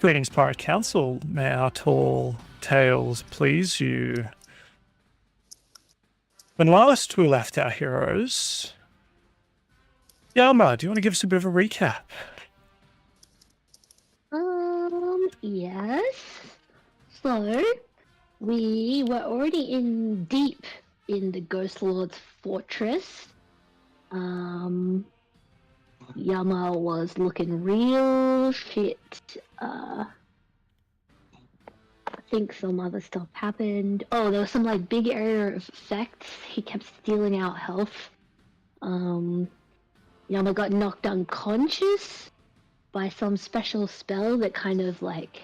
Greetings, Pirate Council. May our tall tales please you. When last we left our heroes, Yama, do you want to give us a bit of a recap? Yes. So, we were already deep in the Ghostlord's fortress. Yama was looking real shit. I think some other stuff happened. Oh, there was some like big area of effects. He kept stealing out health. Yama got knocked unconscious by some special spell that kind of like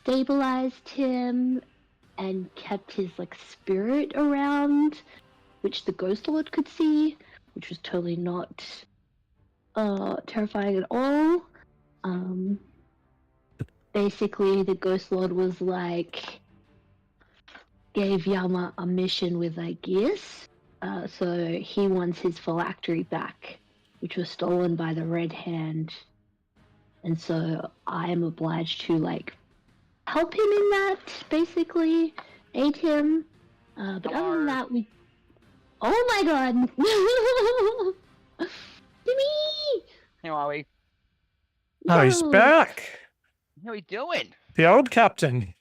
stabilized him and kept his like spirit around, which the Ghostlord could see, which was totally not terrifying at all. Basically the Ghostlord was like gave Yama a mission with Aegeus, so he wants his phylactery back, which was stolen by the Red Hand. And so I am obliged to like help him in that, basically aid him. But other than that, we. Oh my god! Timmy! How are we? Oh, he's Yo! back! How are we doing? The old captain.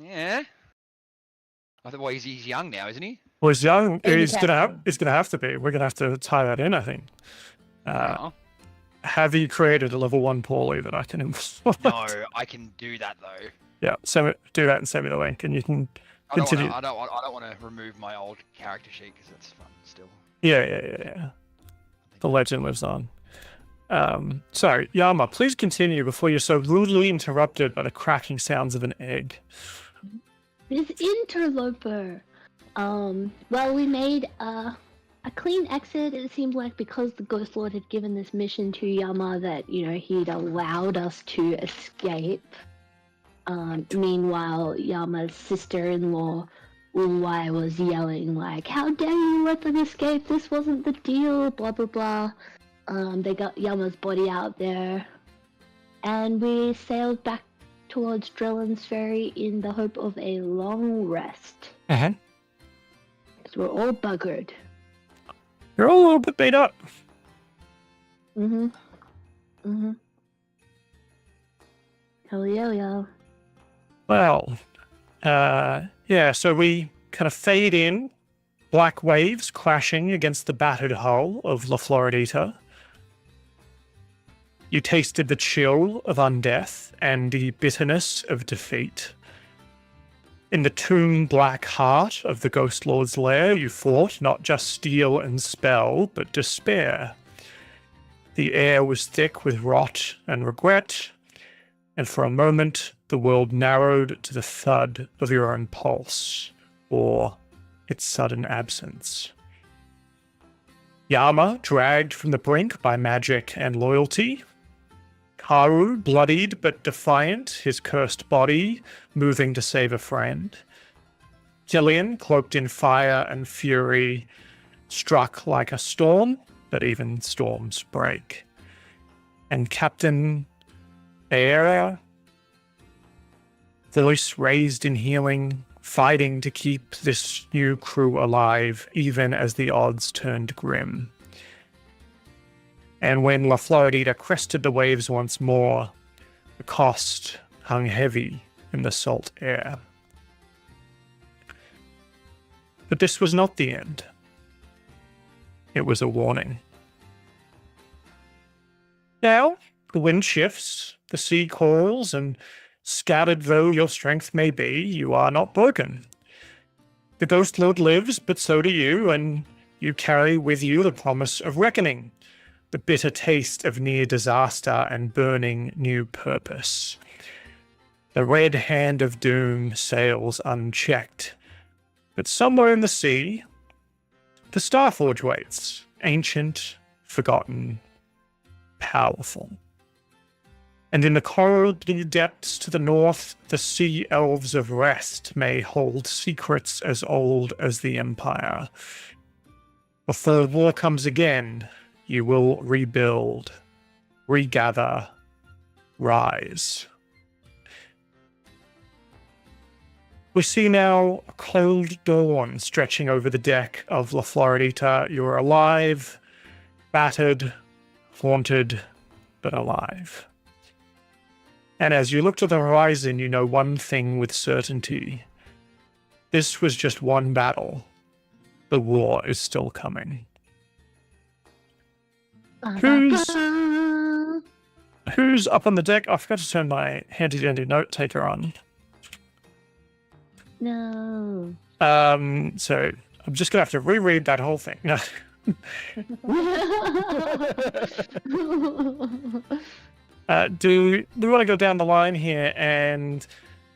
Yeah. I thought, well, he's young now, isn't he? Well, he's young. Baby He's gonna have to be. We're gonna have to tie that in, I think. Oh. Have you created a level 1 poorly that I can import? No, I can do that though. Yeah, do that and send me the link, and you can I don't continue. want to remove my old character sheet because it's fun still. Yeah. The legend lives on. So, Yama, please continue before you're so rudely interrupted by the cracking sounds of an egg. This interloper. Well, we made a clean exit. It seemed like because the Ghostlord had given this mission to Yama that, you know, he'd allowed us to escape. Meanwhile, Yama's sister-in-law, Ulwai, was yelling like, "How dare you let them escape? This wasn't the deal, blah blah blah." They got Yama's body out there, and we sailed back towards Drellin's Ferry in the hope of a long rest. Uh-huh. Because we're all buggered. You're all a little bit beat up. Hell yeah. Well, yeah, so we kind of fade in, black waves crashing against the battered hull of La Floridita. You tasted the chill of undeath and the bitterness of defeat. In the tomb-black heart of the Ghostlord's lair, you fought not just steel and spell, but despair. The air was thick with rot and regret, and for a moment the world narrowed to the thud of your own pulse, or its sudden absence. Yama, dragged from the brink by magic and loyalty. Karu, bloodied but defiant, his cursed body moving to save a friend. Cillian, cloaked in fire and fury, struck like a storm, but even storms break. And Captain Aera, voice raised in healing, fighting to keep this new crew alive, even as the odds turned grim. And when La Floridita crested the waves once more, the cost hung heavy in the salt air. But this was not the end. It was a warning. Now, the wind shifts, the sea coils, and scattered though your strength may be, you are not broken. The Ghostlord lives, but so do you, and you carry with you the promise of reckoning, the bitter taste of near disaster and burning new purpose. The red hand of doom sails unchecked, but somewhere in the sea, the Starforge waits, ancient, forgotten, powerful. And in the coral depths to the north, the sea elves of rest may hold secrets as old as the Empire. Before war comes again, you will rebuild, regather, rise. We see now a cold dawn stretching over the deck of La Floridita. You're alive, battered, haunted, but alive. And as you look to the horizon, you know one thing with certainty. This was just one battle. The war is still coming. Who's up on the deck? I forgot to turn my handy-dandy note taker on. No. So I'm just gonna have to reread that whole thing. No. Do we want to go down the line here and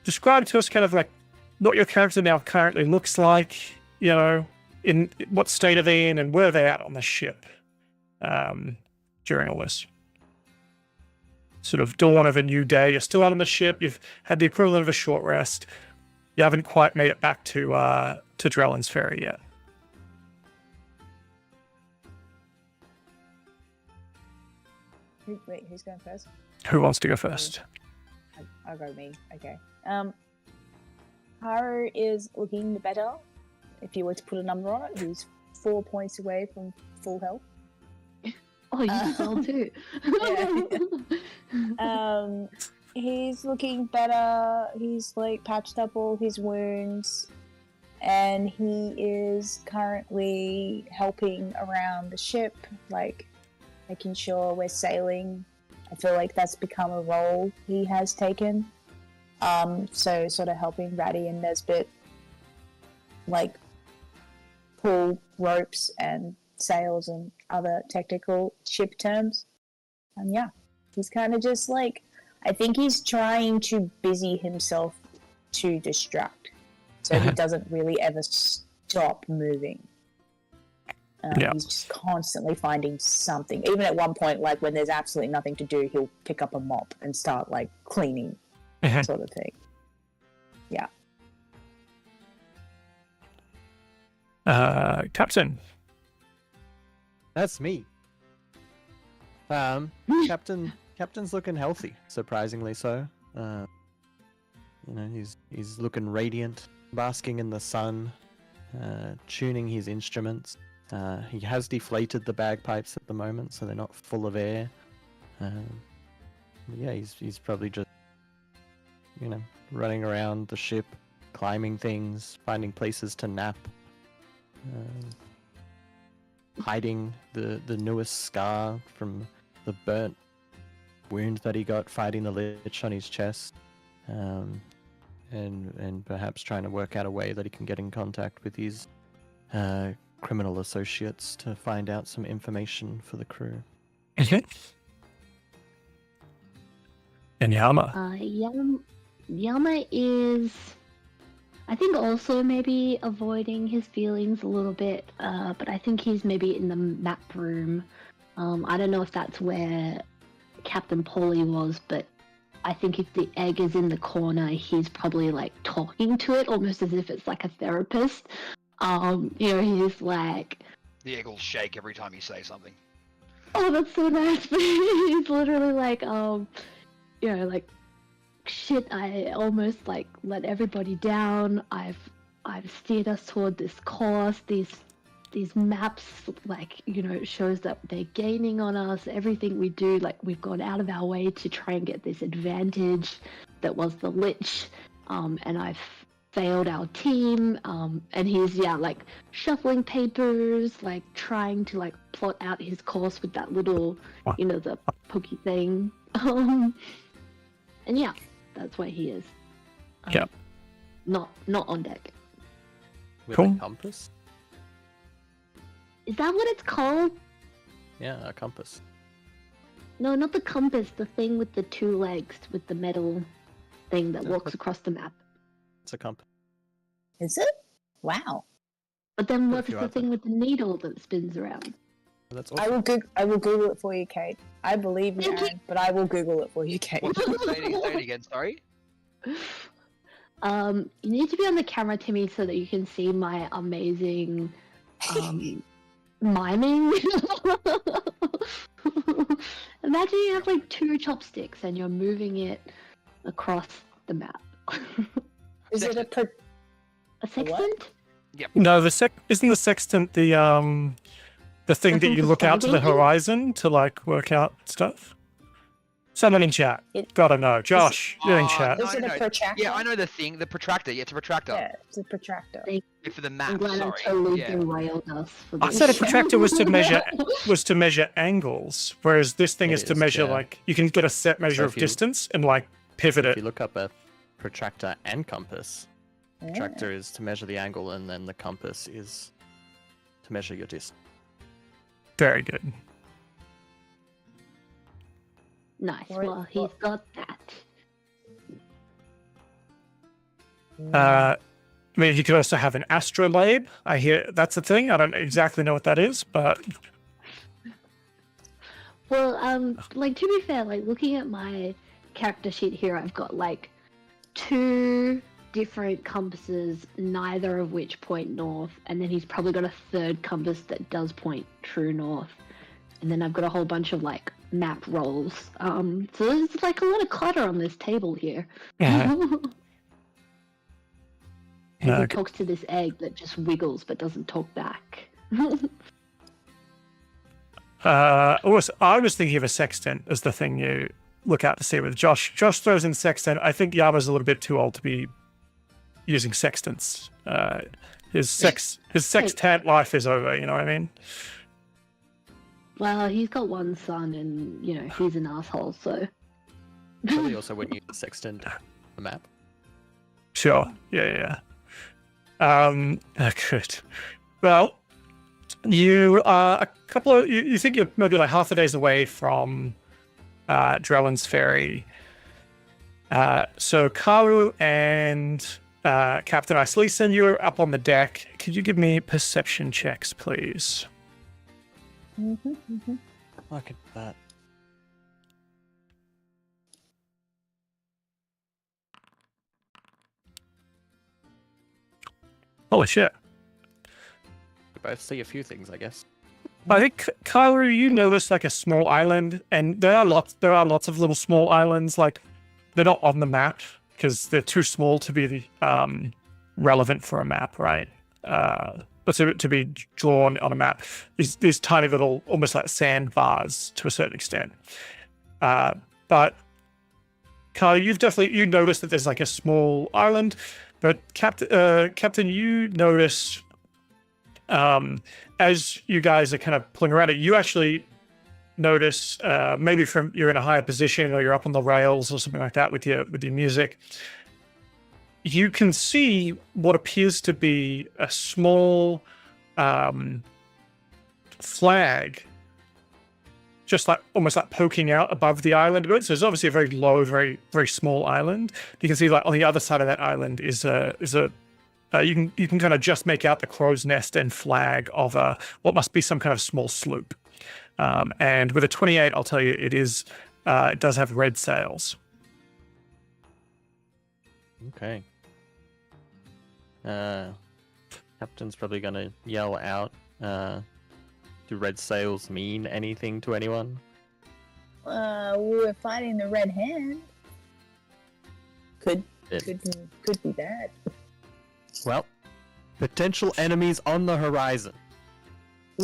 describe to us kind of like what your character now currently looks like, you know, in what state are they in and where they're at on the ship during all this? Sort of dawn of a new day. You're still out on the ship. You've had the equivalent of a short rest. You haven't quite made it back to Drellin's Ferry yet. Wait, who's going first? Who wants to go first? I'll go me. Okay. Karu is looking better. If you were to put a number on it, he's 4 points away from full health. Oh, you did well too. He's looking better. He's like patched up all his wounds, and he is currently helping around the ship, like making sure we're sailing. I feel like that's become a role he has taken. So sort of helping Ratty and Nesbit like pull ropes and sails and other technical ship terms. And yeah, he's kind of just like, I think he's trying to busy himself to distract, so he doesn't really ever stop moving. He's just constantly finding something. Even at one point, like when there's absolutely nothing to do, he'll pick up a mop and start like cleaning, sort of thing. Yeah. Captain. That's me. Captain's looking healthy, surprisingly so. You know, he's looking radiant, basking in the sun, tuning his instruments. He has deflated the bagpipes at the moment, so they're not full of air. Yeah, he's probably just, you know, running around the ship, climbing things, finding places to nap, hiding the newest scar from the burnt wound that he got fighting the lich on his chest, and perhaps trying to work out a way that he can get in contact with his criminal associates to find out some information for the crew. Okay. And Yama. Yama is, I think, also maybe avoiding his feelings a little bit, but I think he's maybe in the map room. I don't know if that's where Captain Polly was, but I think if the egg is in the corner, he's probably like talking to it, almost as if it's like a therapist. You know, he's like... The egg will shake every time you say something. Oh, that's so nice. He's literally like, you know, like, shit, I almost like let everybody down. I've steered us toward this course. These maps, like, you know, it shows that they're gaining on us. Everything we do, like, we've gone out of our way to try and get this advantage that was the lich. And I've failed our team. And he's, yeah, like, shuffling papers, like, trying to, like, plot out his course with that little, you know, the pokey thing. And yeah, that's where he is. Yeah. Not on deck. With Cool. a compass? Is that what it's called? Yeah, a compass. No, not the compass. The thing with the two legs, with the metal thing that walks across the map. It's a compass. Is it? Wow. But then Put a what's few the out thing with the needle that spins around? That's I awesome. will Google it for you, Kate. I believe you, Thank you. Aaron, but I will Google it for you, Kate. Say it again, sorry. You need to be on the camera, Timmy, so that you can see my amazing miming. Imagine you have like two chopsticks and you're moving it across the map. Is it a A sextant? No, isn't the sextant the thing that Something you for look out to the navigating? horizon to like work out stuff? Someone in chat. It- Gotta know. Josh, you're in chat. No, Is it no, a no. protractor? Yeah, I know the thing. The protractor. Yeah, it's a protractor. Yeah, it's a protractor. They- Yeah, for the I'm map. glad I Sorry. totally Yeah. derailed us for I this. said a protractor was to measure angles, whereas this thing It is to is, measure yeah. like you can get a set measure if of you- distance and like pivot If it. you look up a protractor and compass, protractor is to measure the angle, and then the compass is to measure your distance. Very good. Nice. Or- Well, he's got that. I mean, you could also have an astrolabe. I hear that's a thing. I don't exactly know what that is, but Well, like to be fair, like looking at my character sheet here, I've got like 2 different compasses, neither of which point north, and then he's probably got a third compass that does point true north, and then I've got a whole bunch of like map rolls. So there's like a lot of clutter on this table here. yeah. And No, he okay. talks to this egg that just wiggles but doesn't talk back. Also, I was thinking of a sextant as the thing you look out to see with Josh. Josh throws in sextant. I think Yama's a little bit too old to be using sextants. His sextant life is over. You know what I mean? Well, he's got one son, and you know he's an asshole. So Probably also wouldn't use the sextant on the map. Sure. Yeah. Good. Well, you are a couple of. You think you're maybe like half a day's away from Drellin's Ferry. So Karu and Captain Islison, you're up on the deck. Could you give me perception checks, please? Look at that. Holy shit! We both see a few things, I guess. I think Karu, you notice like a small island, and there are lots of little small islands. Like they're not on the map because they're too small to be relevant for a map, right? But to be drawn on a map, these tiny little, almost like sandbars to a certain extent. But Karu, you notice that there's like a small island, but Captain, you notice. As you guys are kind of pulling around it, you actually notice maybe from you're in a higher position or you're up on the rails or something like that with your music. You can see what appears to be a small flag, just like almost like poking out above the island. So it's obviously a very low, very very small island. You can see like on the other side of that island is a you can kind of just make out the crow's nest and flag of what must be some kind of small sloop. And with a 28, I'll tell you, it does have red sails. Okay. Captain's probably gonna yell out. Do red sails mean anything to anyone? We're fighting the Red Hand. Could It- could be bad. Well, potential enemies on the horizon.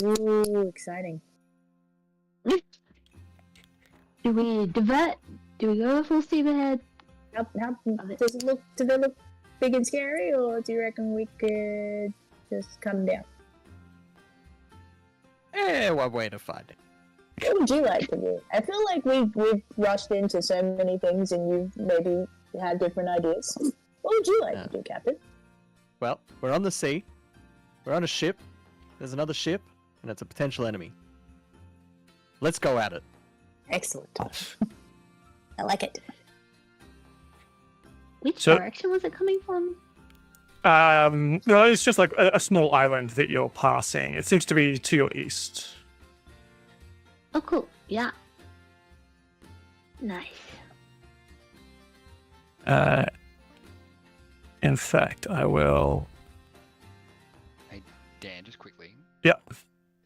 Ooh, exciting. do we divert? Do we go full steam ahead? How does it look? Do they look big and scary, or do you reckon we could just come down? One way to find it. What would you like to do? I feel like we've rushed into so many things, and you've maybe had different ideas. What would you like to do, Captain? Well, we're on the sea. We're on a ship. There's another ship, and it's a potential enemy. Let's go at it. Excellent. I like it. Which So- direction was it coming from? No, it's just like a small island that you're passing. It seems to be to your east. Oh, cool. Yeah. Nice. In fact, I will. Hey, Dan, just quickly. Yeah.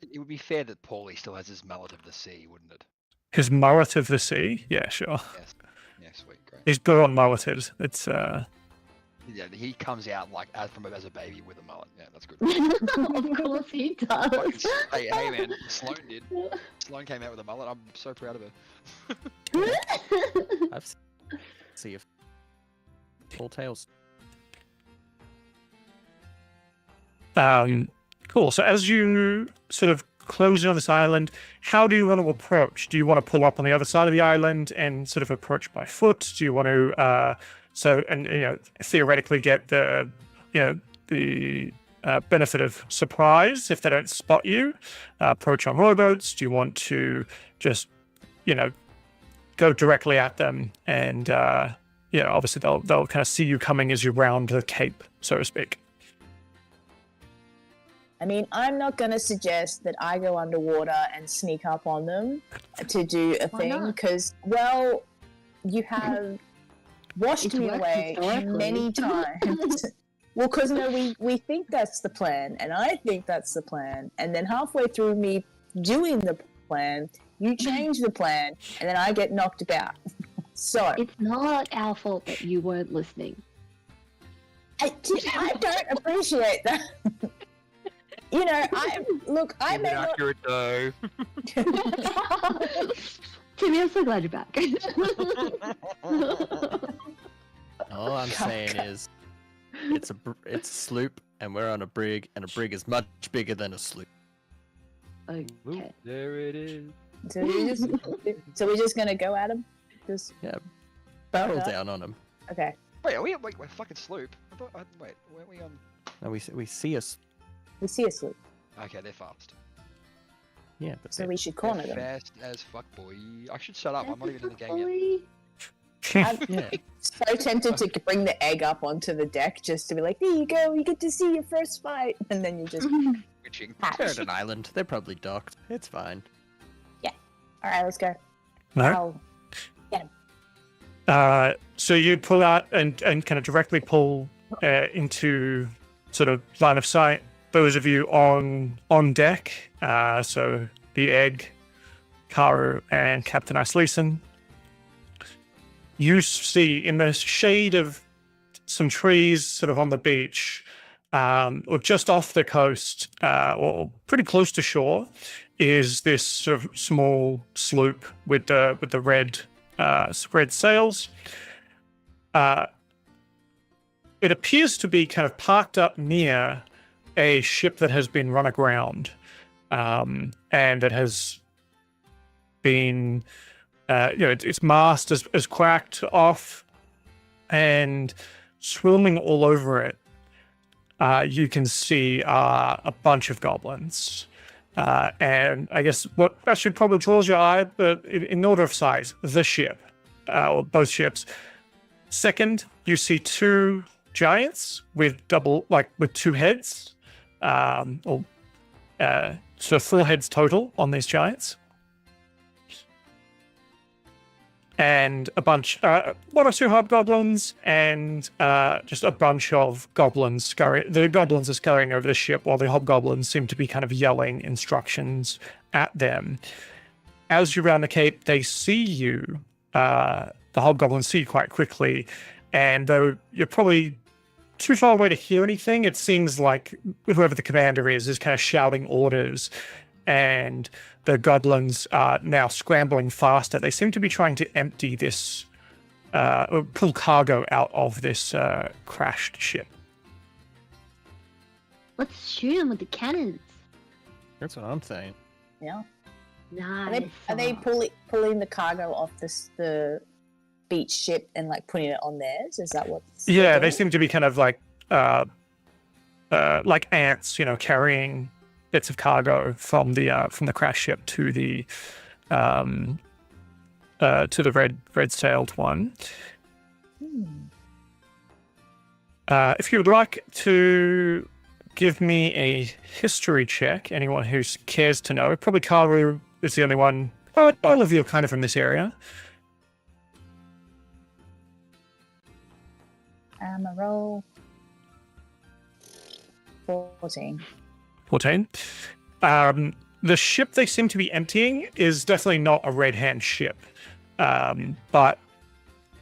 It would be fair that Paulie still has his mallet of the sea, wouldn't it? His mullet of the sea. Yeah, sure. Yes. Yeah, sweet, great. He's good on mulleted. It's Yeah, he comes out like as a baby with a mullet. Yeah, that's good. Of course he does. Hey man, Sloan did. Sloan came out with a mullet. I'm so proud of her. I've see if full tails. Cool. So as you sort of close in on this island, how do you want to approach? Do you want to pull up on the other side of the island and sort of approach by foot? Do you want to theoretically get the benefit of surprise if they don't spot you? Approach on rowboats? Do you want to just go directly at them and obviously they'll kind of see you coming as you round the cape, so to speak? I mean, I'm not going to suggest that I go underwater and sneak up on them to do a Why thing not? because, well, you have washed It's me worked away historically. many times. Well, because we think that's the plan, and I think that's the plan, and then halfway through me doing the plan, you change the plan, and then I get knocked about. So It's not our fault that you weren't listening. I don't appreciate that. I may not. Accurate though. Timmy, I'm so glad you're back. All I'm saying is, it's a sloop, and we're on a brig, and a brig is much bigger than a sloop. Okay. There it is. So we're just gonna go at him. Just Barrel Okay. down on them. okay. Wait, we're fucking sloop. Wait, weren't we on? No, we see us. We see a sloop, Okay, they're fast. Yeah, but so we should corner They're them. fast as fuck, boy. I should shut up. I'm not even in the game yet. Boy. I'm so tempted to bring the egg up onto the deck just to be like, there you go, you get to see your first fight, and then you just Twitching. they're at an island. They're probably docked. It's fine. all right, let's go. No. Ow. So you pull out and kind of directly pull into sort of line of sight. Those of you on deck, so the egg, Karu, and Captain Isleeson, you see in the shade of some trees sort of on the beach, or just off the coast, or pretty close to shore, is this sort of small sloop with the red sails. It appears to be kind of parked up near a ship that has been run aground, and it has been, its mast is cracked off, and swimming all over it, you can see a bunch of goblins. And I guess what actually probably draws your eye, but in order of size, the ship, or both ships. Second, you see two giants with two heads, so 4 heads total on these giants, and a bunch, 1 or 2 hobgoblins, and just a bunch of goblins scurrying. The goblins are scurrying over the ship, while the hobgoblins seem to be kind of yelling instructions at them. As you round the cape, they see you. The hobgoblins see you quite quickly, and though you're probably too far away to hear anything, it seems like whoever the commander is kind of shouting orders, and the goblins are now scrambling faster. They seem to be trying to empty this, or pull cargo out of this crashed ship. Let's shoot him with the cannons. That's what I'm saying. Yeah. Nice. Are they pulling the cargo off the beach ship and like putting it on theirs? Is that what? Yeah, they seem to be kind of like ants, carrying bits of cargo from the crash ship to the red-sailed one. If you would like to give me a history check, anyone who cares to know, probably Karu is the only one. Oh, all of you are kind of from this area. A roll 14. 14. The ship they seem to be emptying is definitely not a Red Hand ship. But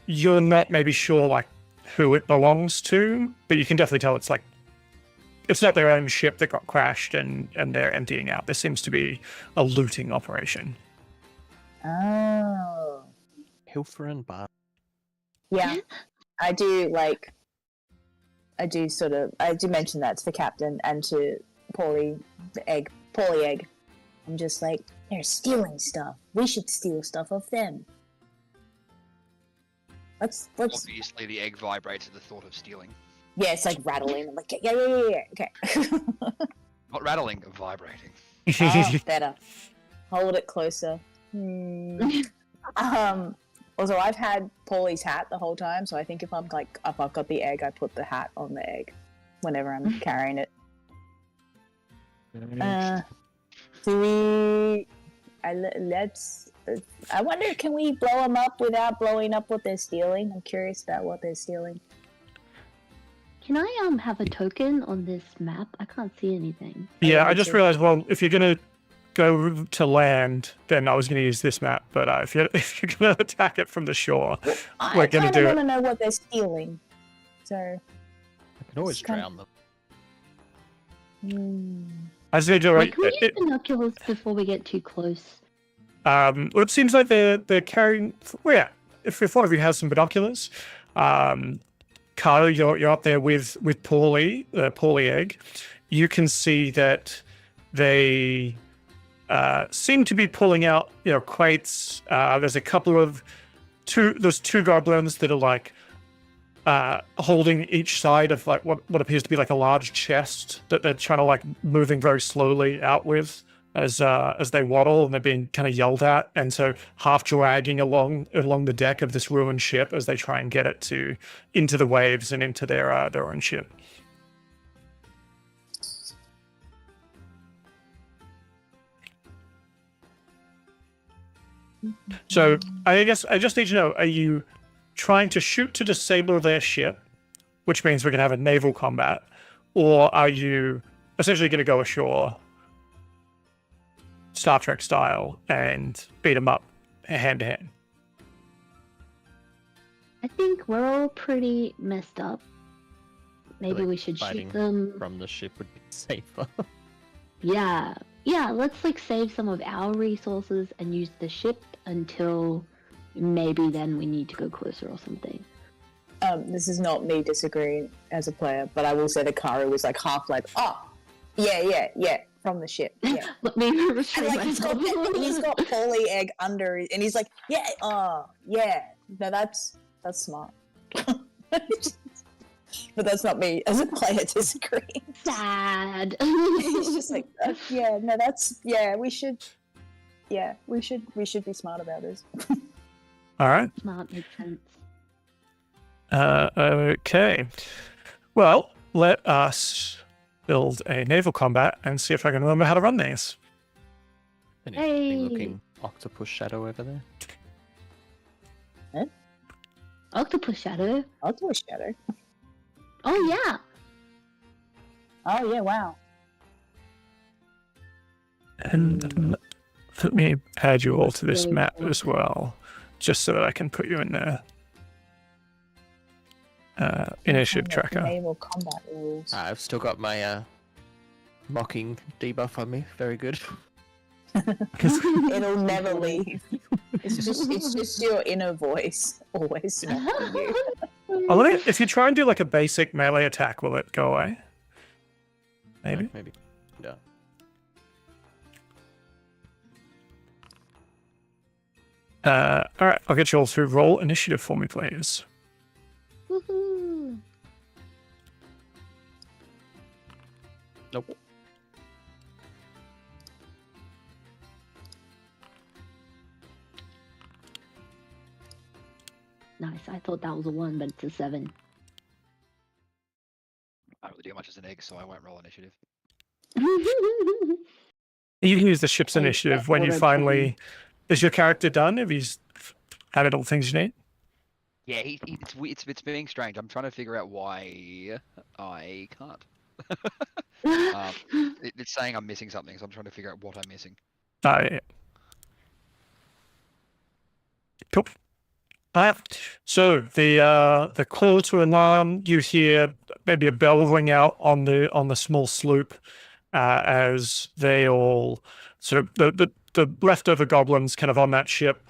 you're not maybe sure, who it belongs to, but you can definitely tell it's like it's not their own ship that got crashed and they're emptying out. This seems to be a looting operation. Oh. Pilfer and bar. Yeah. I do mention that to the captain and to Paulie Egg. I'm just like, they're stealing stuff. We should steal stuff off them. Let's Obviously, the egg vibrates at the thought of stealing. Yeah, it's like rattling. I'm like, yeah, okay. Not rattling, vibrating. Oh, better. Hold it closer. Also, I've had Paulie's hat the whole time, so I think if I've got the egg, I put the hat on the egg whenever I'm carrying it. I wonder, can we blow them up without blowing up what they're stealing? I'm curious about what they're stealing. Can I have a token on this map? I can't see anything. Yeah, I just realized. Well, if you're gonna go to land, then I was gonna use this map. But if you're gonna attack it from the shore, we're gonna do it. I want to know what they're stealing. So I can always drown them. I say, Joe, right? Can we use binoculars before we get too close? Well, it seems like they're carrying. Well, yeah. If one of you has some binoculars, Karu, you're up there with Paulie Egg. You can see that they seem to be pulling out, crates. There's a couple of there's two goblins that are like holding each side of like what appears to be like a large chest that they're trying to like moving very slowly out with as they waddle, and they're being kind of yelled at, and so half dragging along the deck of this ruined ship as they try and get it into the waves and into their own ship. So I guess I just need to know: are you trying to shoot to disable their ship, which means we're going to have a naval combat, or are you essentially going to go ashore, Star Trek style, and beat them up hand to hand? I think we're all pretty messed up. Maybe Like we should shoot fighting them. from the ship would be safer. Yeah, let's save some of our resources and use the ship until maybe then we need to go closer or something. This is not me disagreeing as a player, but I will say the Karu was like half like, oh, yeah, from the ship. Yeah. Let me restrain myself. He's got Paulie Egg under, and he's like, yeah, yeah. No, that's smart. But that's not me as a player disagreeing. Sad. He's just like, we should be smart about this. All right. Smart makes sense. Okay. Well, let us build a naval combat and see if I can remember how to run these. An Hey. interesting looking octopus shadow over there. Octopus shadow. Octopus shadow. Oh yeah. Oh yeah! Wow. And let me add you all to this map as well, just so that I can put you in the initiative tracker. Naval combat rules. I've still got my mocking debuff on me. Very good. It'll never leave. It's just your inner voice always mocking you. Oh, if you try and do like a basic melee attack, will it go away? Maybe. Maybe. Yeah. All right, I'll get you all through roll initiative for me, please. Woohoo. Nope. Nice. I thought that was a 1, but it's a 7. I don't really do much as an egg, so I won't roll initiative. You can use the ship's Hey, initiative when you what a finally. Is your character done? Have you added all the things you need? Yeah, it's being strange. I'm trying to figure out why I can't. It's saying I'm missing something, so I'm trying to figure out what I'm missing. Yeah. Cool. So the call to alarm, you hear maybe a bell ring out on the small sloop as they all sort of the leftover goblins kind of on that ship.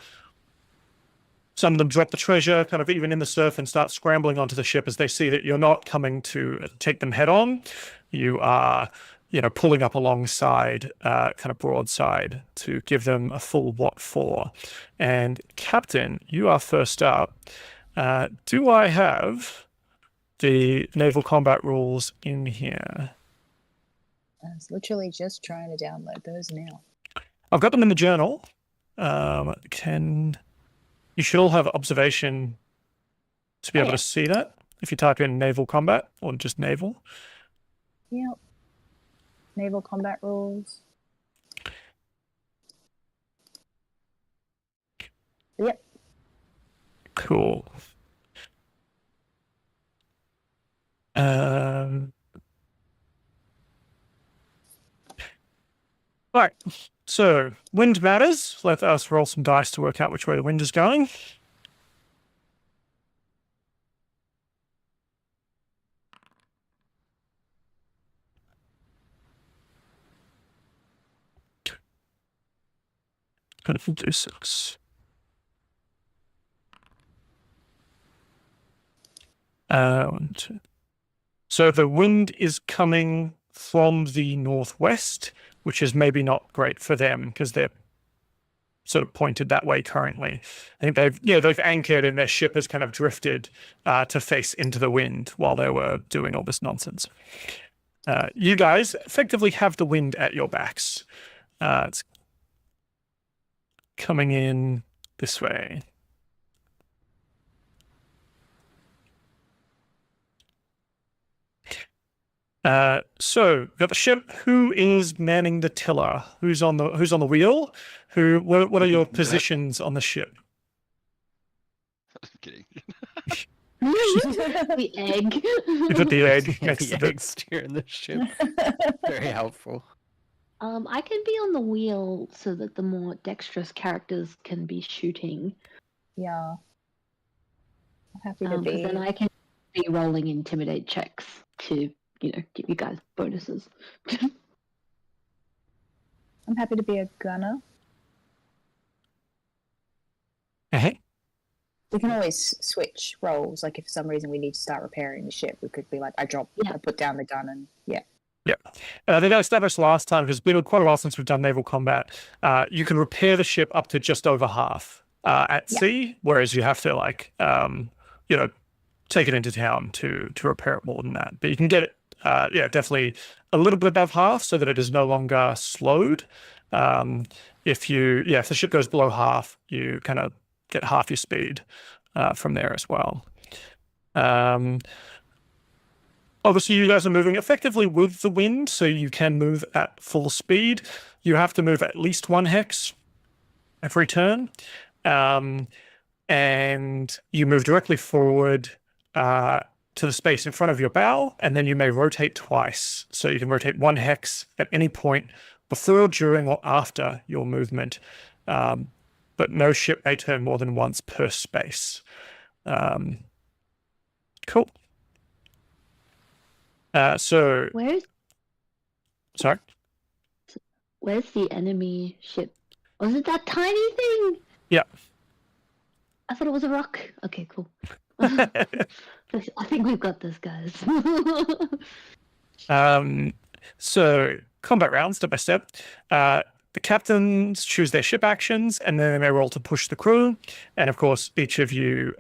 Some of them drop the treasure kind of even in the surf and start scrambling onto the ship as they see that you're not coming to take them head on. You are, pulling up alongside, kind of broadside to give them a full what for. And Captain, you are first up. Do I have the naval combat rules in here? I was literally just trying to download those now. I've got them in the journal. You should all have observation to be able to see that if you type in naval combat or just naval. Yep. Naval combat rules. Yep. Cool. Right. So, wind matters. Let us roll some dice to work out which way the wind is going. Going to do 6. One, two. So the wind is coming from the northwest, which is maybe not great for them because they're sort of pointed that way currently. I think they've anchored and their ship has kind of drifted to face into the wind while they were doing all this nonsense. You guys effectively have the wind at your backs. It's coming in this way. So we've got the ship. Who is manning the tiller? Who's on the wheel? What are your positions on the ship? I'm kidding. The egg. You put the egg next to the the egg steering the ship. Very helpful. I can be on the wheel so that the more dexterous characters can be shooting. Yeah. I'm happy to 'Cause be. then I can be rolling intimidate checks to, give you guys bonuses. I'm happy to be a gunner. Hey. We can always switch roles. Like if for some reason we need to start repairing the ship, we could be like, I put down the gun and yeah. Yeah. I think I established last time, because it's been quite a while since we've done naval combat. You can repair the ship up to just over half at sea, whereas you have to take it into town to repair it more than that. But you can get it, definitely a little bit above half so that it is no longer slowed. If the ship goes below half, you kind of get half your speed from there as well. Obviously, you guys are moving effectively with the wind, so you can move at full speed. You have to move at least 1 hex every turn. And you move directly forward to the space in front of your bow, and then you may rotate twice. So you can rotate 1 hex at any point before, during, or after your movement. But no ship may turn more than once per space. Cool. So sorry? Where's the enemy ship? Was it that tiny thing? Yeah. I thought it was a rock. Okay, cool. I think we've got this, guys. So combat rounds, step by step. The captains choose their ship actions, and then they may roll to push the crew. And of course, each of you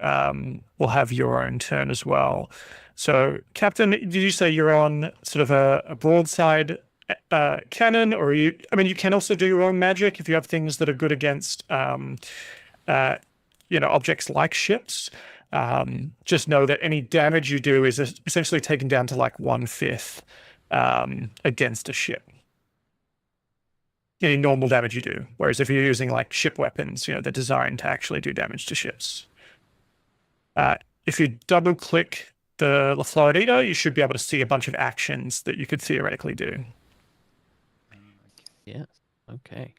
will have your own turn as well. So, Captain, did you say you're on sort of a broadside cannon, or you can also do your own magic if you have things that are good against, objects like ships. Just know that any damage you do is essentially taken down to like 1/5 against a ship. Any normal damage you do. Whereas if you're using like ship weapons, they're designed to actually do damage to ships. If you double click the Floridita, you should be able to see a bunch of actions that you could theoretically do. Yes. Okay.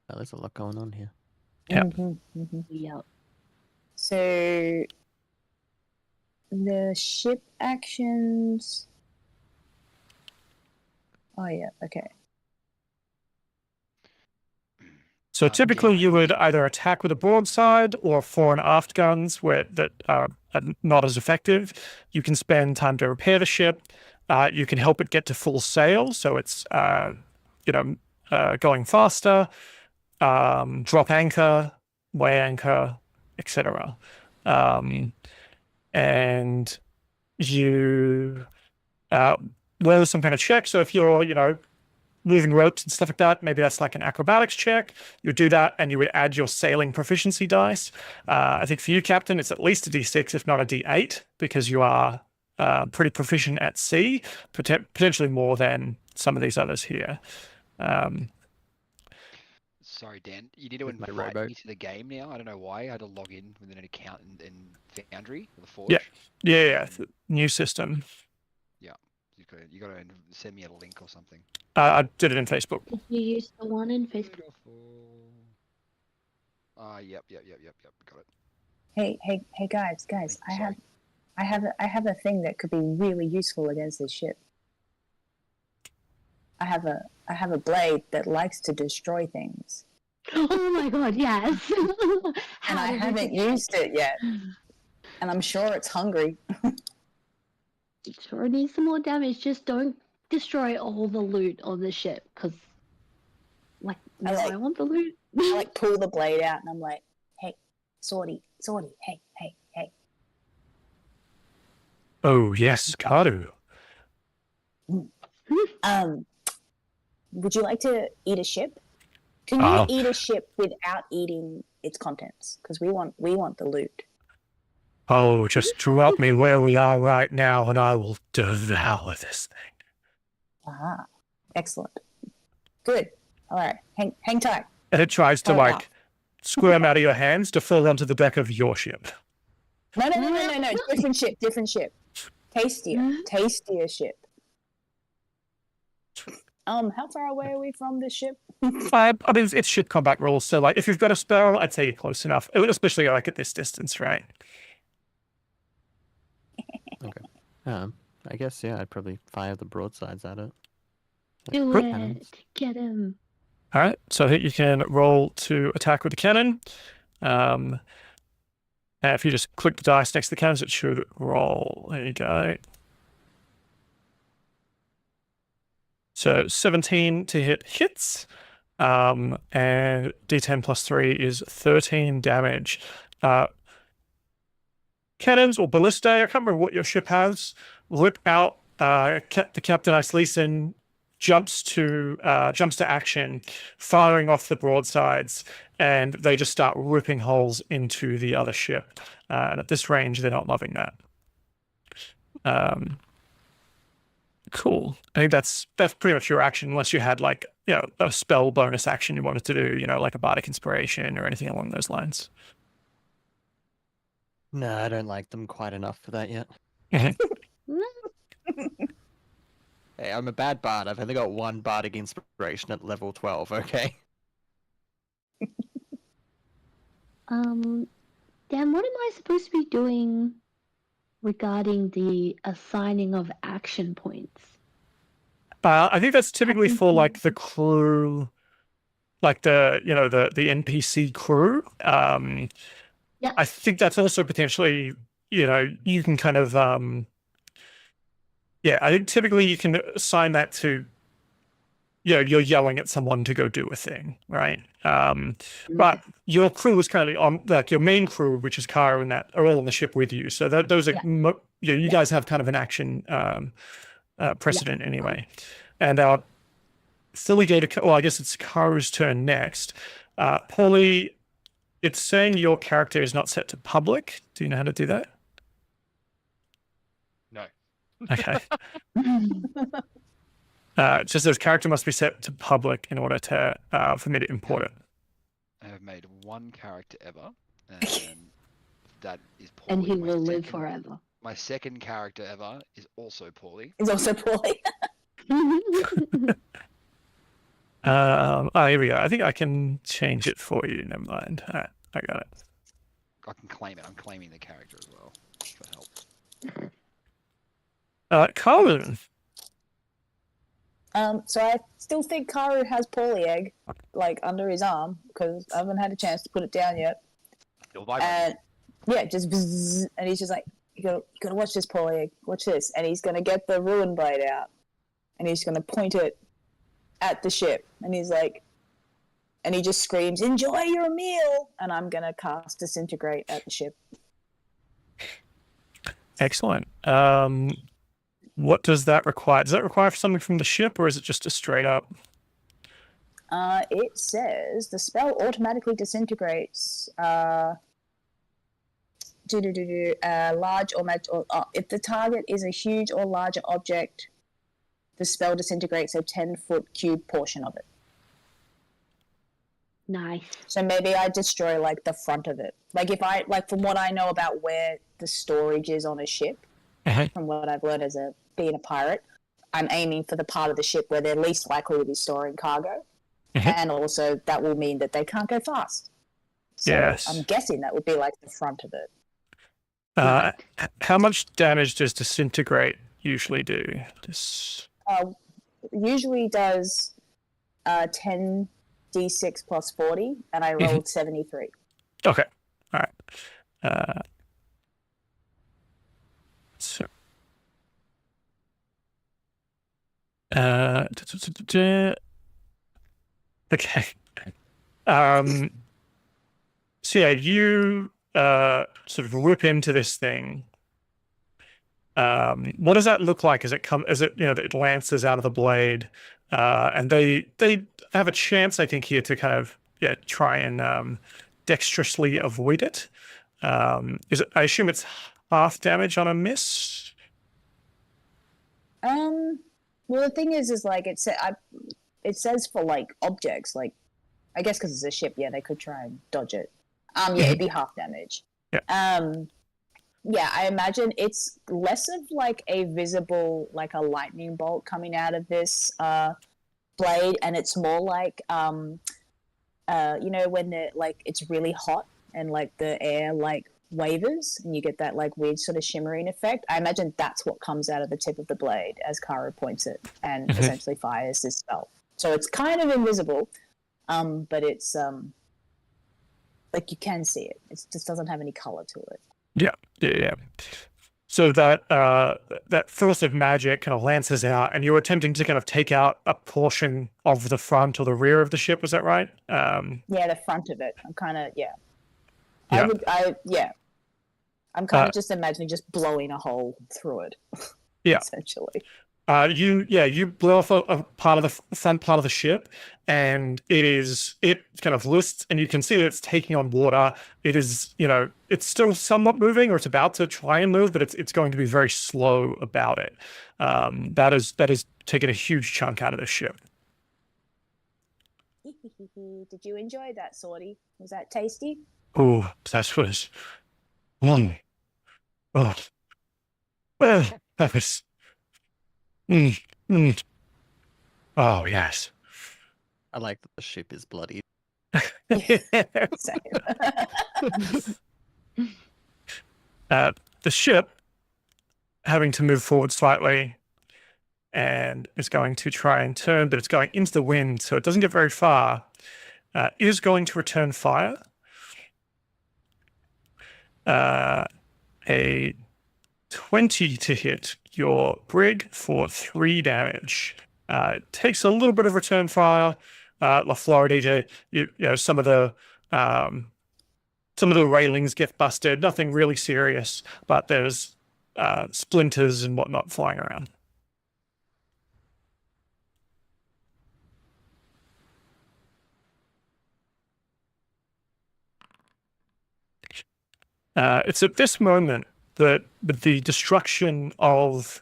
Well, there's a lot going on here. Yeah. Yep. So the ship actions. Oh yeah, okay. So typically you would either attack with a broadside or fore and aft guns that are not as effective. You can spend time to repair the ship. You can help it get to full sail, so it's going faster. Drop anchor, weigh anchor, etc. And you there's some kind of check. So if you're moving ropes and stuff like that, maybe that's like an acrobatics check. You would do that, and you would add your sailing proficiency dice. I think for you, Captain, it's at least a D6, if not a D8, because you are pretty proficient at sea, potentially more than some of these others here. Sorry, Dan. You need to With my invite rowboat. me to the game now. I don't know why. I had to log in with an account in Foundry or the Forge. Yeah. New system. You got to send me a link or something. I did it in Facebook. Did you use the one in Facebook? Yep. Got it. Hey, guys! Sorry. I have a thing that could be really useful against this ship. I have a blade that likes to destroy things, Oh my god, yes. and I haven't used it yet. And I'm sure it's hungry. It sure needs some more damage. Just don't destroy all the loot on the ship, because, I want the loot. I like pull the blade out, and I'm like, "Hey, Swordy, hey." Oh yes, Karu. Would you like to eat a ship? Can you eat a ship without eating its contents? Because we want the loot. Oh, just drop me where we are right now, and I will devour this thing. Ah, excellent. Good. All right, hang tight. And it tries to Hold up. squirm out of your hands to fall onto the deck of your ship. No. Different ship. Tastier ship. How far away are we from this ship? I mean, it's ship combat rules, so if you've got a spell, I'd say you're close enough, especially at this distance, right? Okay. I guess I'd probably fire the broadsides at it. Do Cannons. it. Get him. All right, so I think you can roll to attack with the cannon. And if you just click the dice next to the cannons, it should roll. There you go. So 17 to hits, and D10 plus 3 is 13 damage. Cannons or ballistae, I can't remember what your ship has, whip out. The Captain Iceleeson jumps to action, firing off the broadsides, and they just start ripping holes into the other ship. And at this range, they're not loving that. Cool. I think that's pretty much your action, unless you had a spell bonus action you wanted to do, like a bardic inspiration or anything along those lines. No, I don't like them quite enough for that yet. Hey, I'm a bad bard. I've only got one bardic inspiration at level 12, okay? Dan, what am I supposed to be doing regarding the assigning of action points? I think that's typically for the crew, the NPC crew. Yeah. I think that's also potentially, you can kind of, I think typically you can assign that to, you're yelling at someone to go do a thing, right? But your crew is currently on, your main crew, which is Karu and that, are all on the ship with you. So those are, you guys have kind of an action precedent anyway. And our silly data, well, I guess it's Karu's turn next. Paulie, it's saying your character is not set to public. Do you know how to do that? No. Okay. It just says character must be set to public in order to for me to import it. I have made one character ever, and that is poorly. And he will live forever. My second character ever is also poorly. It's also poorly. Here we go. I think I can change it for you. Never mind. All right, I got it. can claim it. I'm claiming the character as well. If that helps. Karu. So I still think Karu has Paulie egg, like under his arm, because I haven't had a chance to put it down yet. Still vibrating. And yeah, just bzzz, and he's just like, you gotta watch this, Paulie egg. Watch this, and he's gonna get the ruin blade out, and he's gonna point it at the ship, and he's like, and he just screams, "Enjoy your meal!" And I'm gonna cast disintegrate at the ship. Excellent. What does that require? Does that require something from the ship, or is it just a straight up? It says the spell automatically disintegrates. Large or if the target is a huge or larger object, the spell disintegrates a 10-foot cube portion of it. Nice. So maybe I destroy like the front of it. Like if I from what I know about where the storage is on a ship, from what I've learned as being a pirate, I'm aiming for the part of the ship where they're least likely to be storing cargo, and also that will mean that they can't go fast. So Yes. I'm guessing that would be like the front of it. How much damage does disintegrate usually do? Usually does 10d6 plus 40, and I rolled 73. Okay. All right. So. Okay. So yeah, you sort of whip into this thing. What does that look like as it it lances out of the blade? And they have a chance, I think, here to kind of try and dexterously avoid it. I assume it's half damage on a miss? Well, the thing is like it says for like objects, like I guess because it's a ship, they could try and dodge it. It'd be half damage. Yeah. I imagine it's less of like a visible, like a lightning bolt coming out of this blade, and it's more like when it's really hot and like the air like wavers and you get that like weird sort of shimmering effect. I imagine that's what comes out of the tip of the blade as Karu points it and essentially fires this spell. So it's kind of invisible, but it's like you can see it. It just doesn't have any color to it. Yeah. So that force of magic kind of lances out, and you're attempting to kind of take out a portion of the front or the rear of the ship. Was that right? The front of it. I'm kind of I'm kind of just imagining just blowing a hole through it. Essentially. You blow off a part of the front part of the ship, and it kind of lifts, and you can see that it's taking on water. It is, it's still somewhat moving, or it's about to try and move, but it's going to be very slow about it. That is taking a huge chunk out of the ship. Did you enjoy that, Sorty? Was that tasty? Oh, that was one. Oh, well, that was. Oh, yes. I like that the ship is bloodied. The ship, having to move forward slightly, and is going to try and turn, but it's going into the wind, so it doesn't get very far, is going to return fire. A 20 to hit your brig for 3 damage. It takes a little bit of return fire. La Floridita, some of the railings get busted. Nothing really serious, but there's splinters and whatnot flying around. It's at this moment that the destruction of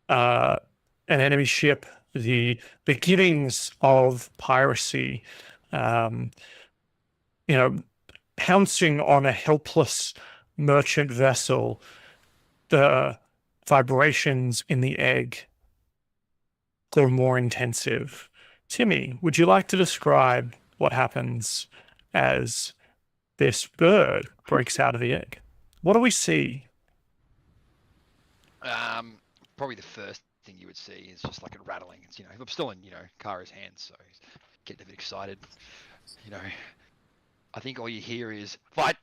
an enemy ship, the beginnings of piracy, pouncing on a helpless merchant vessel, the vibrations in the egg grow more intensive. Timmy, would you like to describe what happens as this bird breaks out of the egg. What do we see? Probably the first thing you would see is just like it rattling. It's, I'm still in, Karu's hands, so he's getting a bit excited. I think all you hear is fight,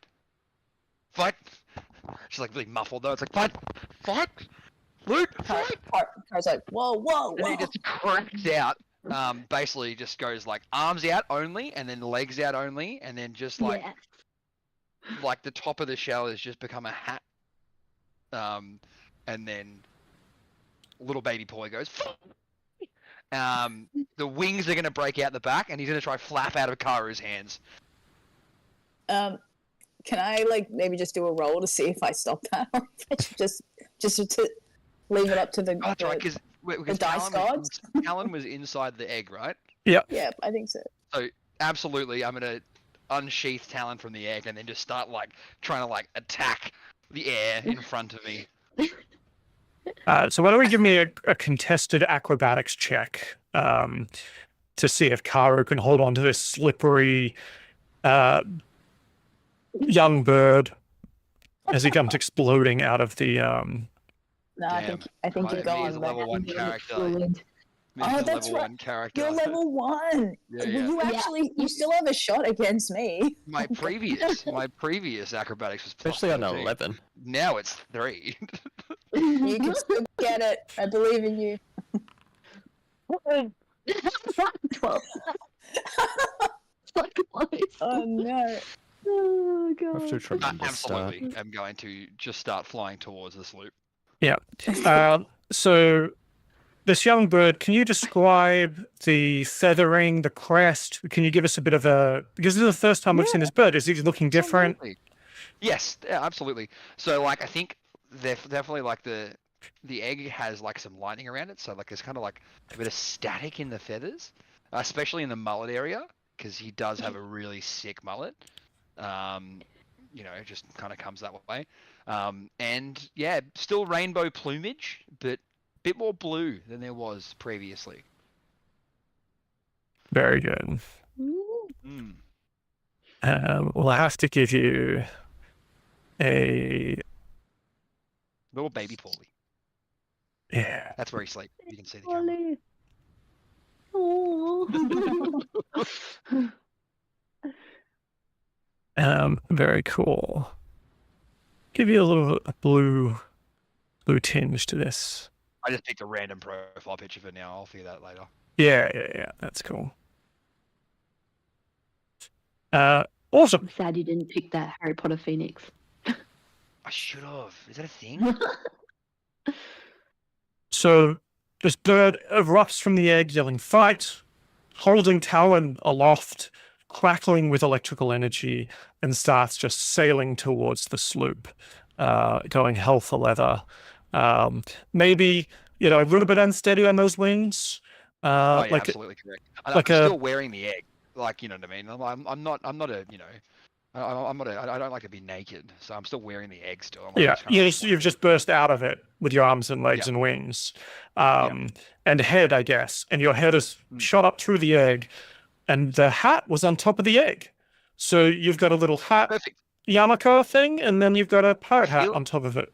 fight. She's like really muffled though. It's like fight, loot, fight. Karu's like, whoa, whoa, And then whoa. he just cracks out. Basically just goes like arms out only, and then legs out only, and then just like Yeah. like the top of the shell has just become a hat. And then little baby boy goes. The wings are gonna break out the back, and he's gonna try flap out of Karu's hands. Can I like maybe just do a roll to see if I stop that? Or just to leave it up to the, Oh, that's right, because dice gods? Talon was inside the egg, right? Yeah, I think so. So absolutely, I'm gonna unsheath Talon from the egg and then just start like trying to like attack the air in front of me. So why don't we give me a contested acrobatics check to see if Karu can hold on to this slippery young bird as he comes exploding out of the No, I think you're Me going as a back. level 1 character. Fluid. Me as a that's level right. 1 character. You're level 1. Yeah, Well, yeah. you actually, you still have a shot against me. My previous acrobatics was plus Especially on 13. 11. Now it's 3. You can still get it. I believe in you. 12. Fuck close. Oh no. Oh Off to a god. tremendous start. Absolutely. I'm going to just start flying towards this loop. So this young bird, can you describe the feathering, the crest? Can you give us a bit of a, because this is the first time we've seen this bird. Is he looking different? Absolutely. Yes, yeah, absolutely. So like I think they're definitely like the egg has like some lightning around it, so like there's kind of like a bit of static in the feathers, especially in the mullet area, because he does have a really sick mullet. It just kind of comes that way. And yeah, still rainbow plumage, but a bit more blue than there was previously. Very good. Mm. Well, I have to give you a, Little baby Paulie. yeah. That's where he sleeps. You can see the camera. Oh. Very cool. Give you a little blue tinge to this. I just picked a random profile picture for now. I'll figure that later. Yeah. That's cool. Awesome. I'm sad you didn't pick that Harry Potter Phoenix. I should have. Is that a thing? So this bird erupts from the egg, yelling "fight," holding Talon aloft, crackling with electrical energy, and starts just sailing towards the sloop, going hell for leather. Maybe a little bit unsteady on those wings. Oh, yeah, like absolutely correct. And like I'm a- still wearing the egg. Like, you know what I mean? I'm not a, I don't like to be naked, so I'm still wearing the egg still. I'm like yeah, just kinda like you've just burst out of it with your arms and legs Yeah. and wings, and head, I guess, and your head is Mm. shot up through the egg, and the hat was on top of the egg. So you've got a little hat perfect. yarmulke thing, and then you've got a pirate hat feel- on top of it.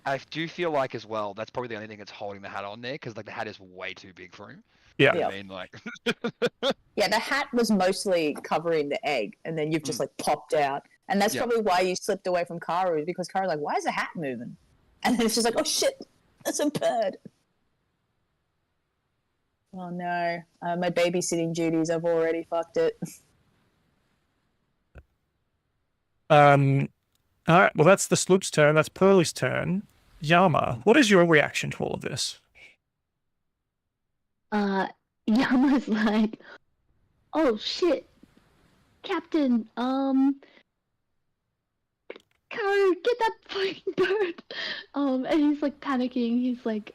I do feel like as well, that's probably the only thing that's holding the hat on there, because like the hat is way too big for him. Yeah. You know Yeah. what I mean? Like, Yeah, the hat was mostly covering the egg, and then you've just like popped out. And that's Yeah. probably why you slipped away from Karu, because Karu's like, why is the hat moving? And then it's just like, oh shit, that's a bird. Oh no, my babysitting duties, I've already fucked it. All right, well, that's the Sloop's turn. That's Pearlie's turn. Yama, what is your reaction to all of this? Yama's like, oh shit, Captain, Karu, get that fucking bird. And he's like panicking. He's like,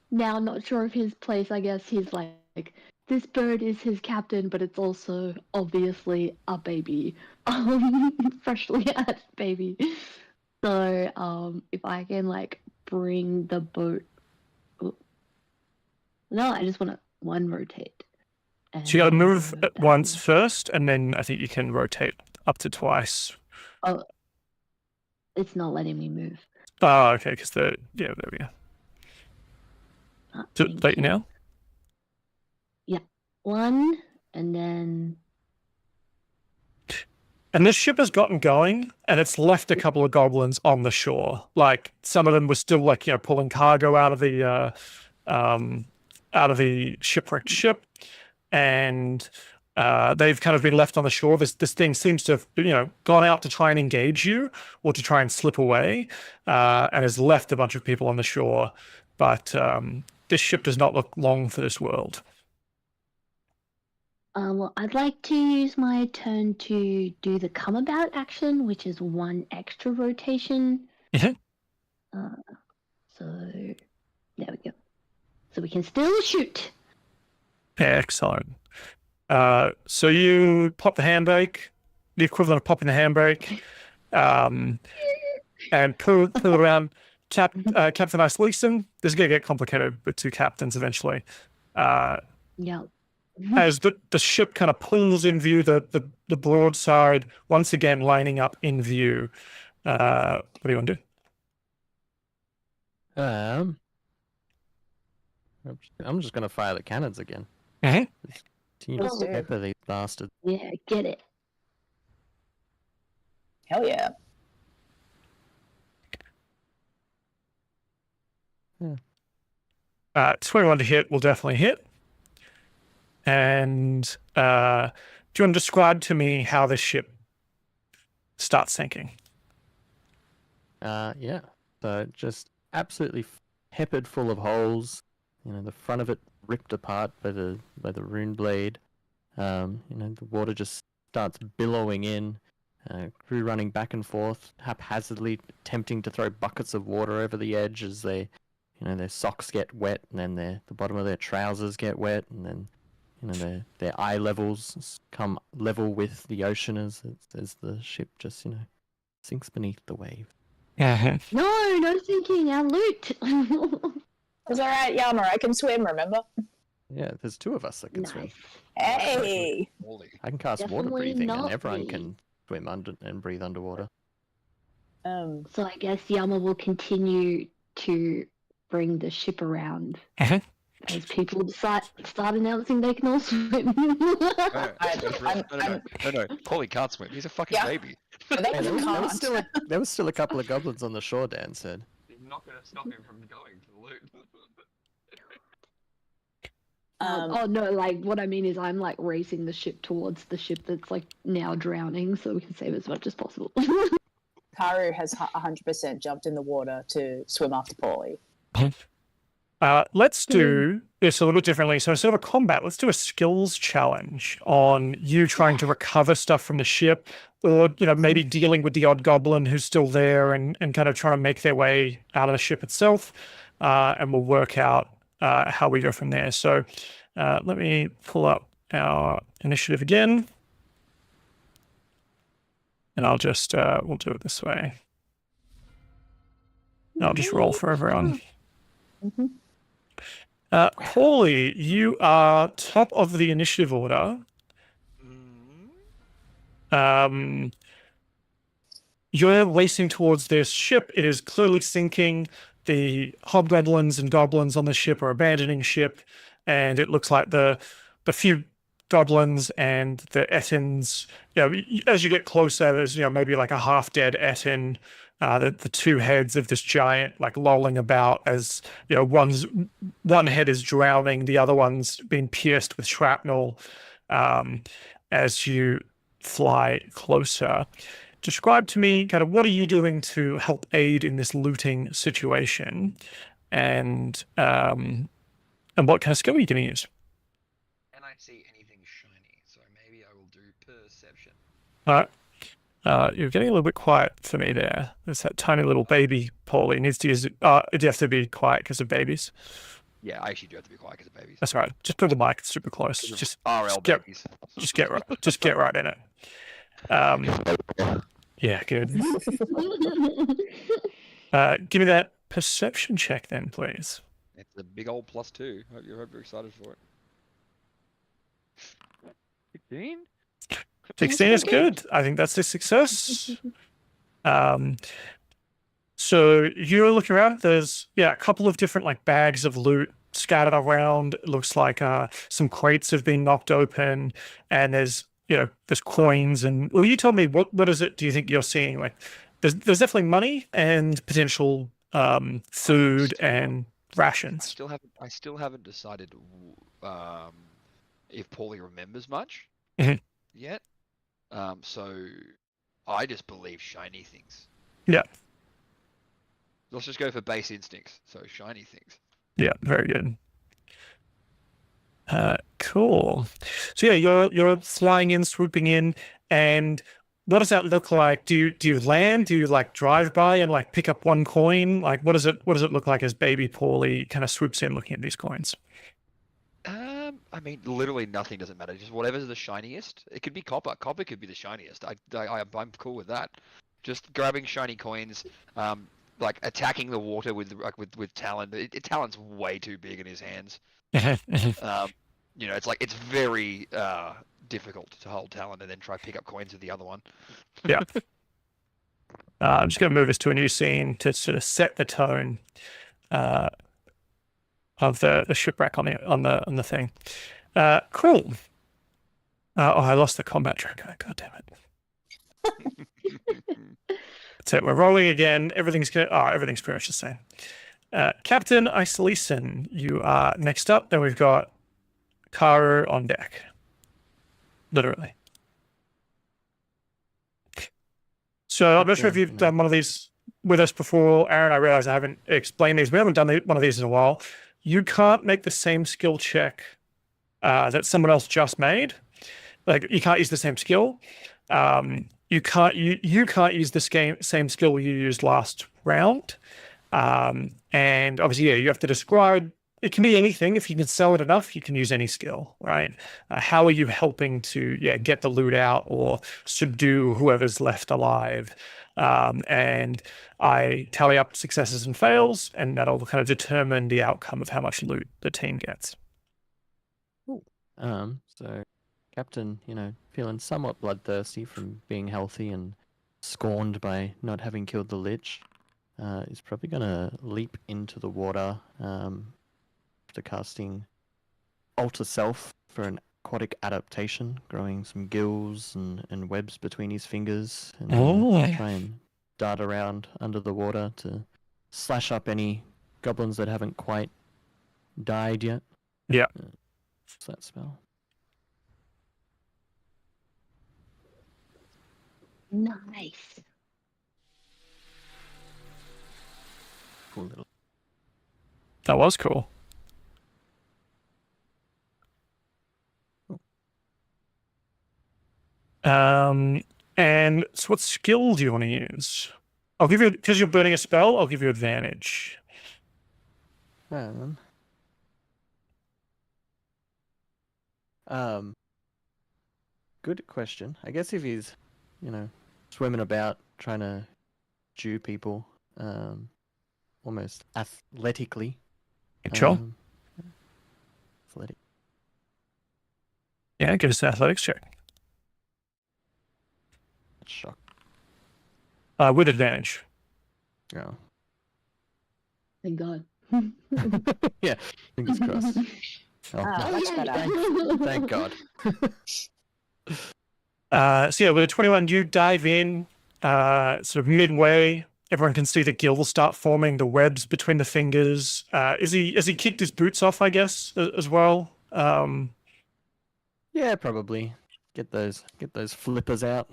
now not sure of his place. I guess he's like, this bird is his captain, but it's also obviously a baby, freshly hatched baby. So, if I can like bring the boat. No, I just want to one rotate. So you got to move And at once first, and then I think you can rotate up to twice Oh, it's not letting me move. Oh, okay, because there we go. Do Thank let you you. now? One, and then And this ship has gotten going, and it's left a couple of goblins on the shore. Like some of them were still like pulling cargo out of the shipwrecked ship, and they've kind of been left on the shore. This thing seems to have gone out to try and engage you or to try and slip away, and has left a bunch of people on the shore. But this ship does not look long for this world. well, I'd like to use my turn to do the come about action, which is 1 extra rotation. Yeah. So there we go. So we can still shoot. Excellent. So you pop the handbrake, the equivalent of popping the handbrake, and pull around. Captain Cillian. This is going to get complicated with 2 captains eventually. Yeah. As the ship kind of pulls in view, the broadside once again lining up in view. What do you want to do? I'm just gonna fire the cannons again. Mhm. Continue to Let's do it. pepper these bastards. Yeah, get it. Hell yeah. 21 to hit will definitely hit. And do you want to describe to me how this ship starts sinking? Yeah. So just absolutely peppered full of holes. The front of it ripped apart by the rune blade. The water just starts billowing in. Crew running back and forth, haphazardly attempting to throw buckets of water over the edge as their socks get wet, and then the bottom of their trousers get wet, and then their eye levels come level with the ocean as the ship just sinks beneath the wave. Yeah. No thinking, our loot. It's alright, Yama, I can swim, remember? Yeah, there's 2 of us that can swim. Nice. Hey! Holy. I can cast water Definitely breathing, and not everyone me. can swim under and breathe underwater. So I guess Yama will continue to bring the ship around Mhm. as people start announcing they can all swim. No, Paulie can't swim. He's a fucking Yeah. baby. They Hey, can't. there was still a couple of goblins on the shore, Dan said. You're not going to stop him from going to the loot. Oh no, like what I mean is I'm like racing the ship towards the ship that's like now drowning so we can save as much as possible. Karu has 100% jumped in the water to swim after Paulie. Let's do this a little differently. So instead of a combat, let's do a skills challenge on you trying to recover stuff from the ship, or maybe dealing with the odd goblin who's still there and kind of trying to make their way out of the ship itself. And we'll work out how we go from there. So let me pull up our initiative again. And I'll just, we'll do it this way. I'll just roll for everyone. Mm-hmm. Paulie, you are top of the initiative order. You're racing towards this ship. It is clearly sinking. The hobgoblins and goblins on the ship are abandoning ship, and it looks like the few goblins and the Ettins, as you get closer, there's maybe like a half-dead Ettin. The 2 heads of this giant like lolling about as one head is drowning, the other one's been pierced with shrapnel. As you fly closer, describe to me kind of what are you doing to help aid in this looting situation, and what kind of skill are you going to use? Can I see anything shiny? So maybe I will do perception. All right. You're getting a little bit quiet for me there. There's that tiny little baby, Paulie. Needs to use it. You have to be quiet because of babies. Yeah, I actually do have to be quiet because of babies. That's right. Just put the mic super close. Just get, babies. just get right. Just get right in it. Yeah, good. Give me that perception check then, please. It's a big old +2. Hope you're excited for it. 16? 16 is good. I think that's a success. So you're looking around. There's a couple of different like bags of loot scattered around. It looks like some crates have been knocked open, and there's coins and well, you told me what is it? Do you think you're seeing? Like, there's definitely money and potential food and rations. I still haven't decided if Paulie remembers much Mhm. yet. So I just believe shiny things. Yeah. Let's just go for base instincts. So shiny things. Yeah, very good. Cool. So yeah, you're flying in, swooping in, and what does that look like? Do you land? Do you like drive by and like pick up one coin? Like what does it look like as baby Paulie kind of swoops in looking at these coins? I mean, literally nothing doesn't matter. Just whatever's the shiniest. It could be copper. Copper could be the shiniest. I'm cool with that. Just grabbing shiny coins. Like attacking the water with Talon. Talon's way too big in his hands. It's very difficult to hold Talon and then try pick up coins with the other one. Yeah. I'm just going to move us to a new scene to sort of set the tone of the shipwreck on the thing. Cool. I lost the combat tracker. God damn it. That's it. We're rolling again. Everything's pretty much the same. Captain Isolation, you are next up. Then we've got Karu on deck. Literally. So I'm not sure if you've done one of these with us before, Aaron. I realize I haven't explained these. We haven't done one of these in a while. You can't make the same skill check that someone else just made. Like you can't use the same skill. You can't use the same skill you used last round. And obviously, you have to describe. It can be anything. If you can sell it enough, you can use any skill, right? How are you helping to get the loot out or subdue whoever's left alive? And I tally up successes and fails, and that'll kind of determine the outcome of how much loot the team gets. So Captain, feeling somewhat bloodthirsty from being healthy and scorned by not having killed the lich, is probably going to leap into the water after casting Alter Self for an aquatic adaptation, growing some gills and webs between his fingers, and try and dart around under the water to slash up any goblins that haven't quite died yet. Yeah. What's that spell? Nice. Cool little. That was cool. And so what skill do you want to use? I'll give you, because you're burning a spell, I'll give you advantage. Good question. I guess if he's, swimming about trying to Jew people, almost athletically. Sure. Athletic. Yeah, give us an athletics check. Shock. With advantage. Yeah. Thank God. Yeah. Fingers crossed. Oh, Much better. thank God. So with a 21, you dive in, sort of midway. Everyone can see the gills start forming, the webs between the fingers. Has he kicked his boots off, I guess, as well? Yeah, probably. Get those flippers out.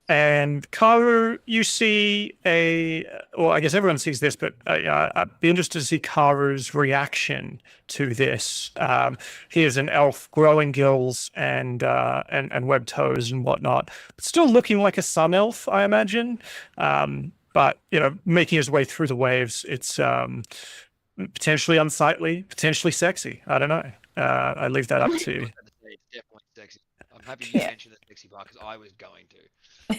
And Karu, you see I guess everyone sees this, but I'd be interested to see Karu's reaction to this. He is an elf, growing gills and webbed toes and whatnot, but still looking like a sun elf, I imagine. But making his way through the waves, it's potentially unsightly, potentially sexy. I don't know. I leave that up to you. It's definitely sexy. I'm happy you mentioned the sexy part because I was going to. I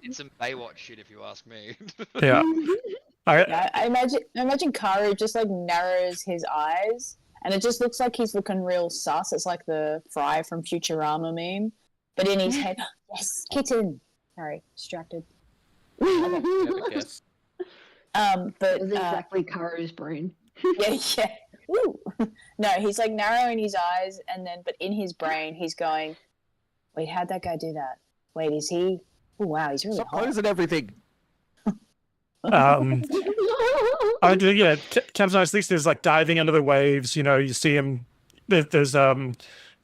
did some Baywatch shit, if you ask me. Yeah. I imagine Karu just like narrows his eyes, and it just looks like he's looking real sus. It's like the Fry from Futurama meme, but in his head, yes, kitten. Sorry, distracted. Yes. That But was exactly Karu's brain. yeah. Woo. No, he's like narrowing his eyes, and then, but in his brain, he's going, "Wait, how'd that guy do that? Wait, is he? Oh wow, he's really Stop hot." closing everything. I do, yeah. Captain Ice thinks there's like diving under the waves. You know, you see him. There's a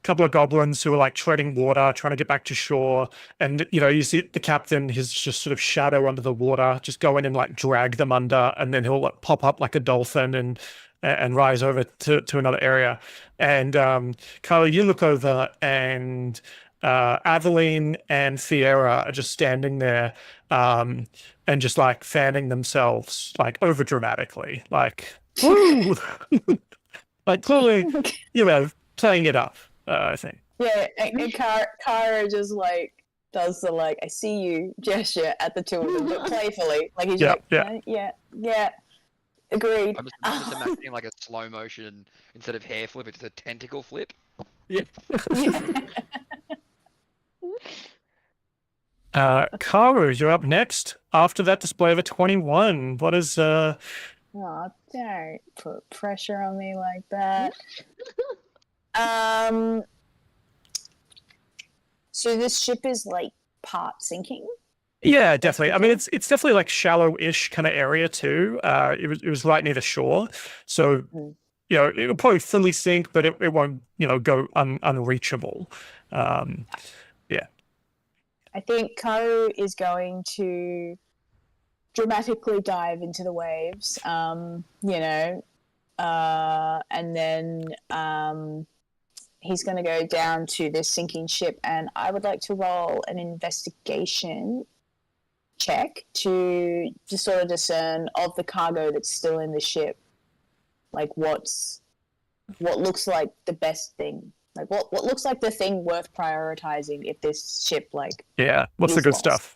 couple of goblins who are like treading water, trying to get back to shore, and you know, you see the captain, his just sort of shadow under the water, just go in and like drag them under, and then he'll like, pop up like a dolphin and rise over to another area. And Carly, you look over and Aveline and Fiera are just standing there and just like fanning themselves like over dramatically, like woo! Like clearly, you know, playing it up. I think. Yeah, and Kara just like does the like I see you gesture at the two of them, but playfully, like he's like yeah, agreed. I'm just imagining like a slow motion instead of hair flip, it's just a tentacle flip. Yeah. Karu, you're up next. After that display of a 21, what is Oh, don't put pressure on me like that. So this ship is like part sinking. Yeah, definitely. I mean, it's definitely like shallow-ish kind of area too. It was right near the shore, so you know it'll probably fully sink, but it won't go unreachable. Yeah. I think Karu is going to dramatically dive into the waves. And then he's going to go down to this sinking ship, and I would like to roll an investigation check to just sort of discern of the cargo that's still in the ship, like what looks like the best thing, like what looks like the thing worth prioritizing if this ship what's the good stuff?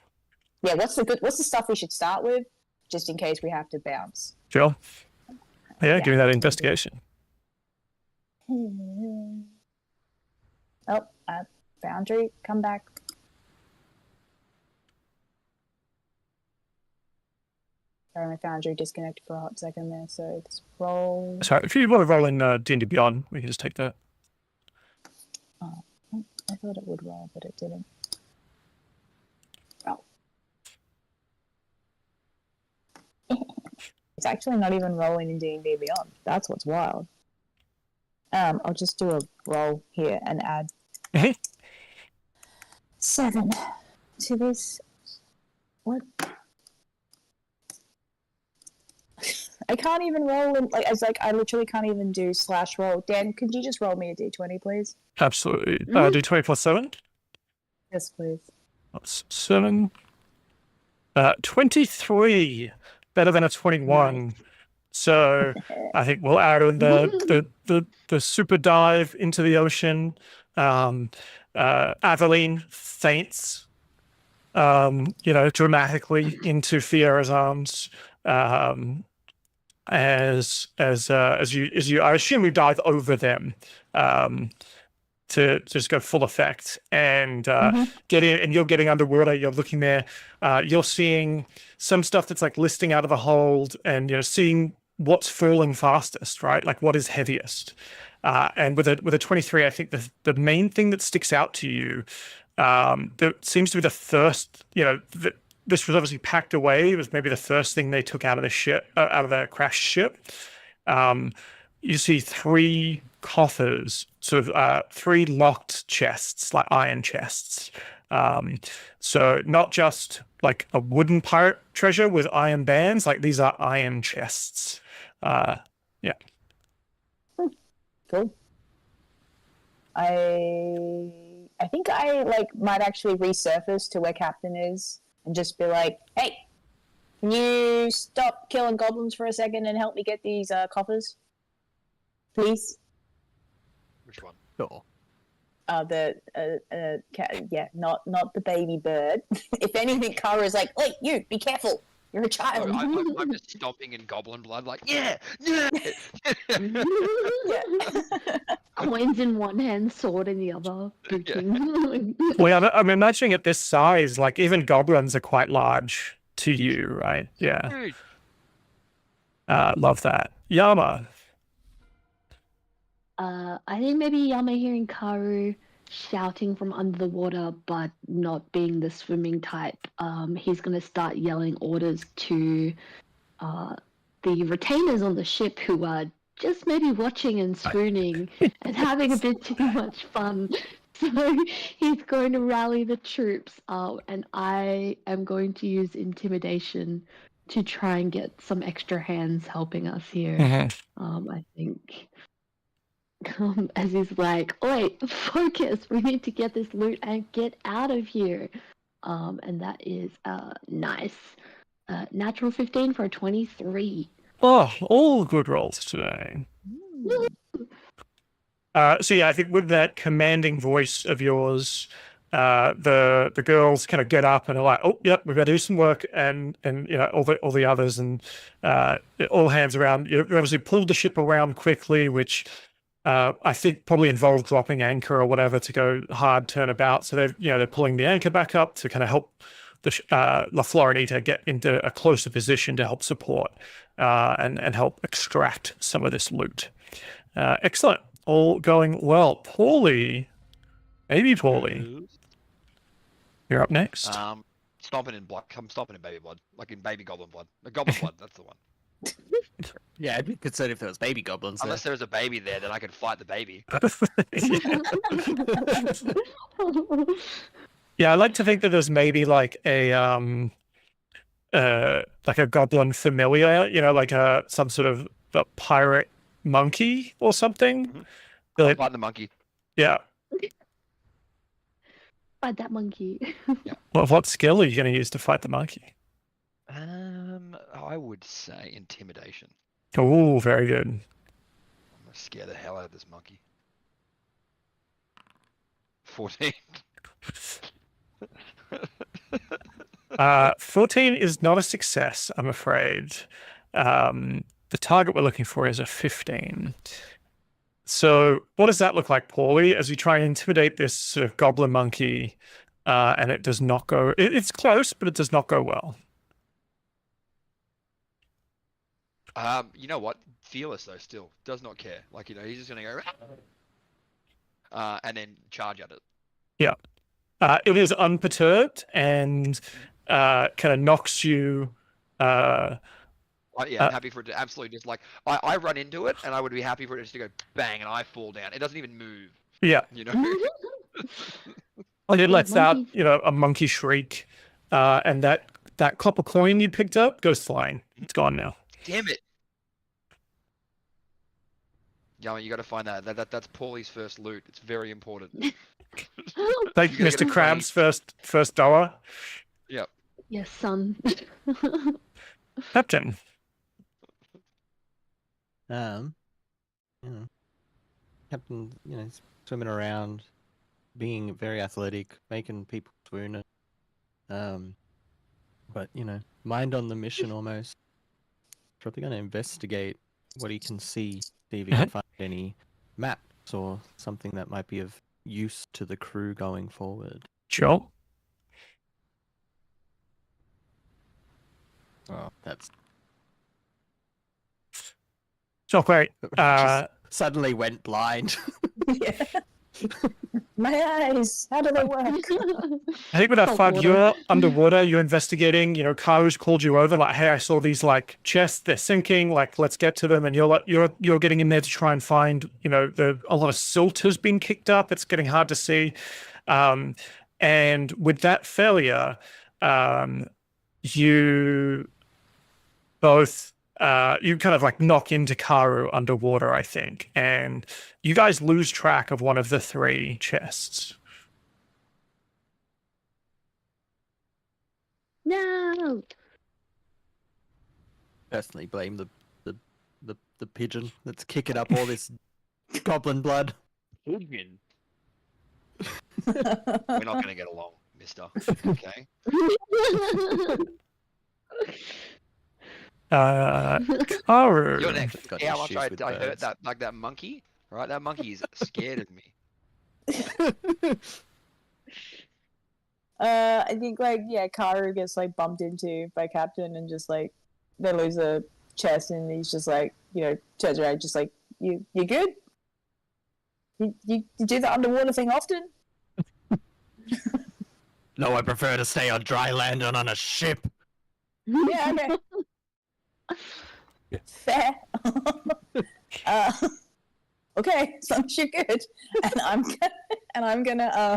Yeah, what's the stuff we should start with, just in case we have to bounce. Jill? Yeah, give me that investigation. Oh, Foundry, come back. Sorry, my Foundry disconnected for a hot second there, so let's roll. Sorry, if you want to roll in D&D Beyond, we can just take that. Oh, I thought it would roll, but it didn't. Oh. It's actually not even rolling in D&D Beyond. That's what's wild. I'll just do a roll here and add 7 to this. What? I can't even roll in, I literally can't even do /roll. Dan, could you just roll me a d20, please? Absolutely. D20 plus 7? Yes, please. That's 7. 23. Better than a 21. Nice. So I think we'll add in the super dive into the ocean. Aveline faints, dramatically into Fiera's arms. As you, I assume you dive over them, to just go full effect and you're getting underwater. You're looking there. You're seeing some stuff that's like listing out of the hold, and seeing what's falling fastest, right? Like what is heaviest. And with a 23, I think the main thing that sticks out to you, that seems to be the first. This was obviously packed away. It was maybe the first thing they took out of the ship, out of the crashed ship. You see 3 coffers, sort of 3 locked chests, like iron chests. So not just like a wooden pirate treasure with iron bands, like these are iron chests. Yeah. Cool. I think I might actually resurface to where Captain is and just be like, hey, can you stop killing goblins for a second and help me get these coffers? Please? Which one? Sure. Not the baby bird. If anything, Kara's like, wait, you, be careful. You're a child. I'm just stomping in goblin blood, like yeah. Yeah. Coins in one hand, sword in the other. Drinking. Well, I'm imagining at this size, like even goblins are quite large to you, right? Yeah. Dude. Love that. Yama. I think maybe Yama hearing Karu shouting from under the water, but not being the swimming type. He's gonna start yelling orders to the retainers on the ship who are just maybe watching and swooning and having a bit too much fun. So he's going to rally the troops, and I am going to use intimidation to try and get some extra hands helping us here. I think. As he's like, wait, focus, we need to get this loot and get out of here. And that is nice. Natural 15 for a 23. Oh, all good rolls today. So yeah, I think with that commanding voice of yours, the girls kind of get up and are like, "Oh, yep, we've got to do some work," and you know all the others and all hands around. You obviously pulled the ship around quickly, which I think probably involved dropping anchor or whatever to go hard turnabout. So they're pulling the anchor back up to kind of help the La Floridita get into a closer position to help support and help extract some of this loot. Excellent. All going well. Paulie, maybe Paulie, you're up next. Stomping in blood. I'm stomping in baby blood, like in baby goblin blood. The goblin blood, that's the one. Yeah, I'd be concerned if there was baby goblins there. Unless there was a baby there, then I could fight the baby. Yeah, I like to think that there's maybe like a goblin familiar, like some sort of a pirate monkey or something. Mm-hmm. Fight the monkey. Yeah. Fight that monkey. Well, what skill are you going to use to fight the monkey? I would say intimidation. Oh, very good. I'm gonna scare the hell out of this monkey. 14. 14 is not a success, I'm afraid. The target we're looking for is a 15. So what does that look like, Paulie, as you try and intimidate this sort of goblin monkey, and it does not go... It's close, but it does not go well. You know what? Fearless though, still does not care. Like he's just gonna go, and then charge at it. Yeah, it is unperturbed and kind of knocks you. I'm happy for it to absolutely just like I run into it, and I would be happy for it just to go bang, and I fall down. It doesn't even move. Yeah, Well, it lets out a monkey shriek, and that copper coin you picked up goes flying. It's gone now. Damn it! Yama, you got to find that. That's Paulie's first loot. It's very important. Like Mr. Krabs' first dollar. Yep. Yes, son. Captain. Captain, swimming around, being very athletic, making people swoon. But mind on the mission almost. Probably going to investigate what he can see if he can find any maps or something that might be of use to the crew going forward. Sure. Oh, that's... It's not great. Just suddenly went blind. Yeah. My eyes, how do they work? I think with that FUD, you're underwater, you're investigating, Karu's called you over, like, hey, I saw these, like, chests, they're sinking, like, let's get to them, and you're getting in there to try and find, a lot of silt has been kicked up, it's getting hard to see. And with that failure, you both... you kind of like knock into Karu underwater, I think, and you guys lose track of one of the 3 chests. No. Personally blame the pigeon that's kicking up all this goblin blood. Pigeon. We're not going to get along, mister. Okay. Karu. You're next. Got See how your much shift with I hurt birds. that like that monkey? Right, that monkey is scared of me. I think Karu gets like bumped into by Captain and just like they lose a chest and he's just like turns around just like you good? You do the underwater thing often? No, I prefer to stay on dry land and on a ship. Yeah, okay. Fair. Okay, so you're good, and I'm gonna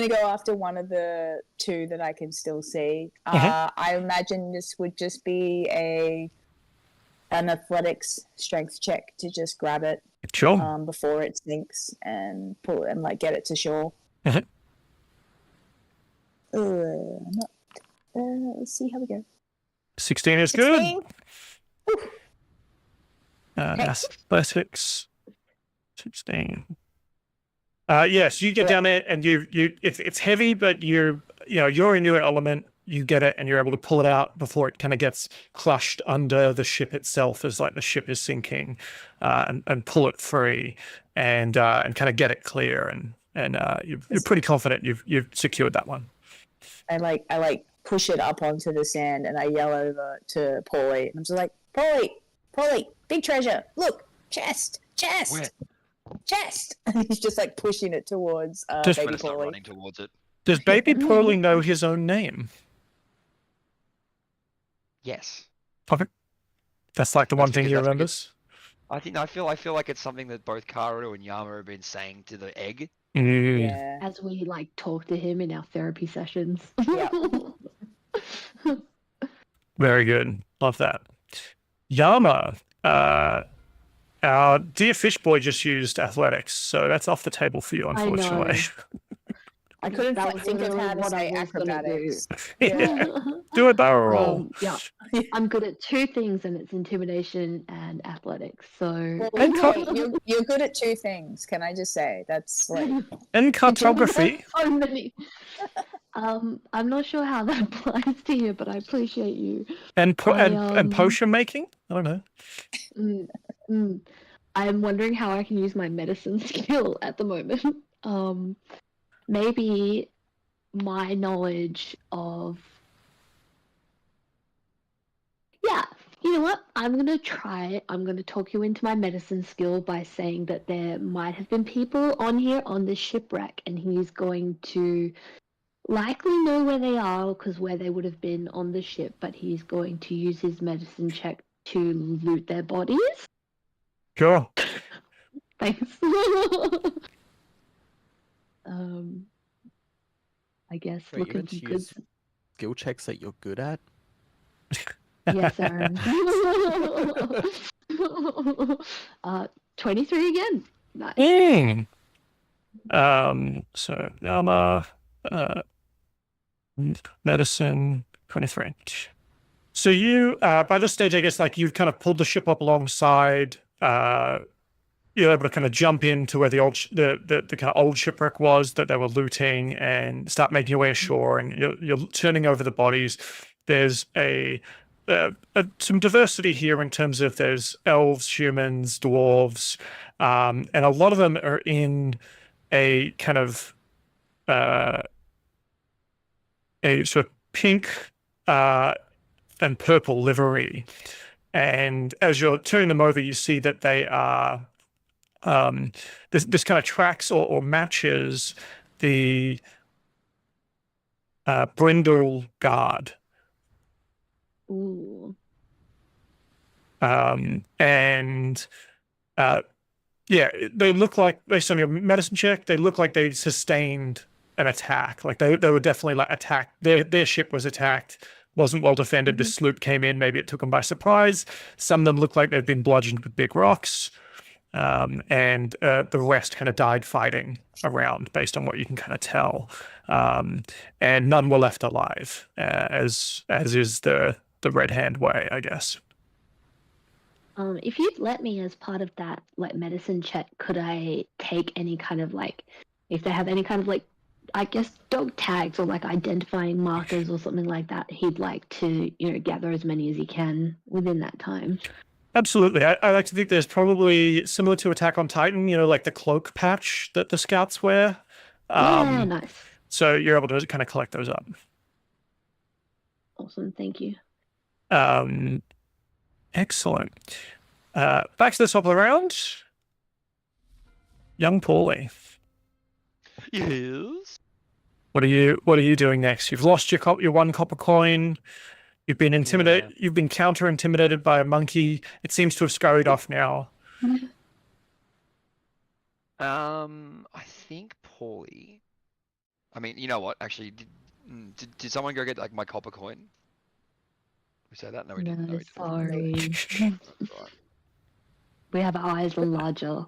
go after one of the two that I can still see. I imagine this would just be an athletics strength check to just grab it Sure. before it sinks and pull it and like get it to shore. Let's see how we go. 16 is 16. good. Athletics. 16. Yes, you get down there and it's heavy, but you're in your element. You get it and you're able to pull it out before it kind of gets crushed under the ship itself as like the ship is sinking, and pull it free and kind of get it clear and you're pretty confident you've secured that one. I push it up onto the sand and I yell over to Paulie and I'm just like, Paulie, big treasure, look, chest, Where? chest, and he's just like pushing it towards Just I'm baby gonna start Paulie. running towards it. Does baby Paulie know his own name? Yes. That's like the one thing he because- remembers. I feel like it's something that both Karu and Yama have been saying to the egg. Yeah. As we like talk to him in our therapy sessions. Yeah. Very good. Love that. Yama, our dear fish boy just used athletics, so that's off the table for you, I know. unfortunately. I couldn't That was think of how literally to what say I was gonna do. acrobatics. Yeah. Do a barrel roll. Yeah, I'm good at two things, and it's intimidation and athletics. So Well, And hey, you're good at two things. Can I just say that's like And cartography. So many. I'm not sure how that applies to you, but I appreciate you. And I, potion making? I don't know. I'm wondering how I can use my medicine skill at the moment. Maybe my knowledge of... Yeah, you know what? I'm going to try it. I'm going to talk you into my medicine skill by saying that there might have been people on here on this shipwreck, and he's going to likely know where they are because where they would have been on the ship, but he's going to use his medicine check to loot their bodies. Sure. Thanks. I guess Wait, you looking meant for to good. use skill checks that you're good at? Yes, Aaron. 23 again. Nice. So Yama, medicine, 23. So you, by this stage, I guess, like you've kind of pulled the ship up alongside. You're able to kind of jump into where the kind of old shipwreck was that they were looting, and start making your way ashore. And you're turning over the bodies. There's some diversity here in terms of there's elves, humans, dwarves, and a lot of them are in a kind of a sort of pink and purple livery. And as you're turning them over, you see that they are this kind of tracks or matches the Brindle Guard. Ooh. Yeah, they look like, based on your medicine check, they look like they sustained an attack. Like they were definitely like attacked. Their ship was attacked, wasn't well defended. The sloop came in, maybe it took them by surprise. Some of them look like they've been bludgeoned with big rocks. And the rest kind of died fighting around, based on what you can kind of tell. And none were left alive, as is the Red Hand way, I guess. If you'd let me, as part of that like medicine check, could I take any kind of like, if they have any kind of like I guess dog tags or like identifying markers or something like that. He'd like to, gather as many as he can within that time. Absolutely. I like to think there's probably similar to Attack on Titan, like the cloak patch that the scouts wear. Yeah, nice. So you're able to kind of collect those up. Awesome, thank you. Excellent. Back to the top of the round. Young Paulie. Yes. What are you doing next? You've lost your one copper coin. You've been intimidated. Yeah. You've been counter intimidated by a monkey. It seems to have scurried off now. I think Paulie. I mean, you know what? Actually, did someone go get like my copper coin? We say that? No, we didn't. No, we didn't. Sorry. We have eyes larger.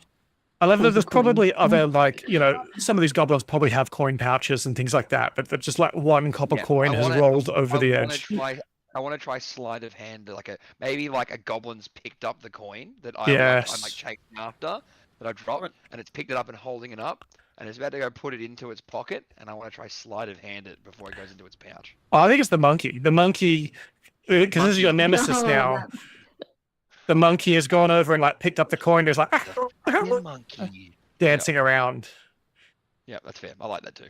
I love that there's Copper coin. probably other, some of these goblins probably have coin pouches and things like that, but they're just like one copper Yeah, coin has rolled over the edge. I want to try sleight of hand, maybe a goblin's picked up the coin that I'm chasing after, that I dropped, and it's picked it up and holding it up, and it's about to go put it into its pocket, and I want to try sleight of hand it before it goes into its pouch. Oh, I think it's the monkey. The monkey, because this is your nemesis No, now. that's- The monkey has gone over and picked up the coin. There's The monkey. dancing around. Yeah, that's fair. I like that too.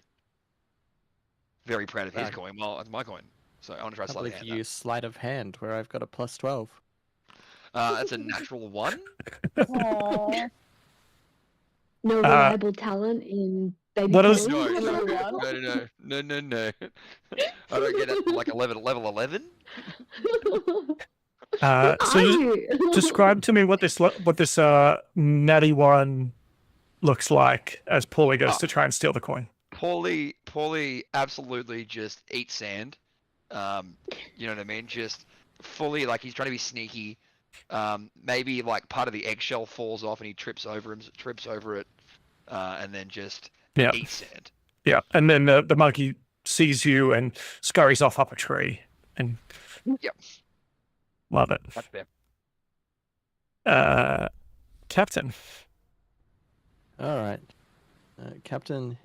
Very proud of his Right. coin. Well, it's my coin, so I want to try I sleight of believe hand. you use sleight of hand where I've got a plus 12. That's a natural 1. Aww. No reliable talent in baby What is- Paulie? No. I don't get it like level 11. So Are just you? describe to me what this natty one looks like as Paulie goes to try and steal the coin. Paulie absolutely just eats sand. You know what I mean? Just fully he's trying to be sneaky. Maybe part of the eggshell falls off and he trips over it, and then just eats sand. Yeah, and then the monkey sees you and scurries off up a tree. And Yep. Love it. That's fair. Captain. All right. Captain,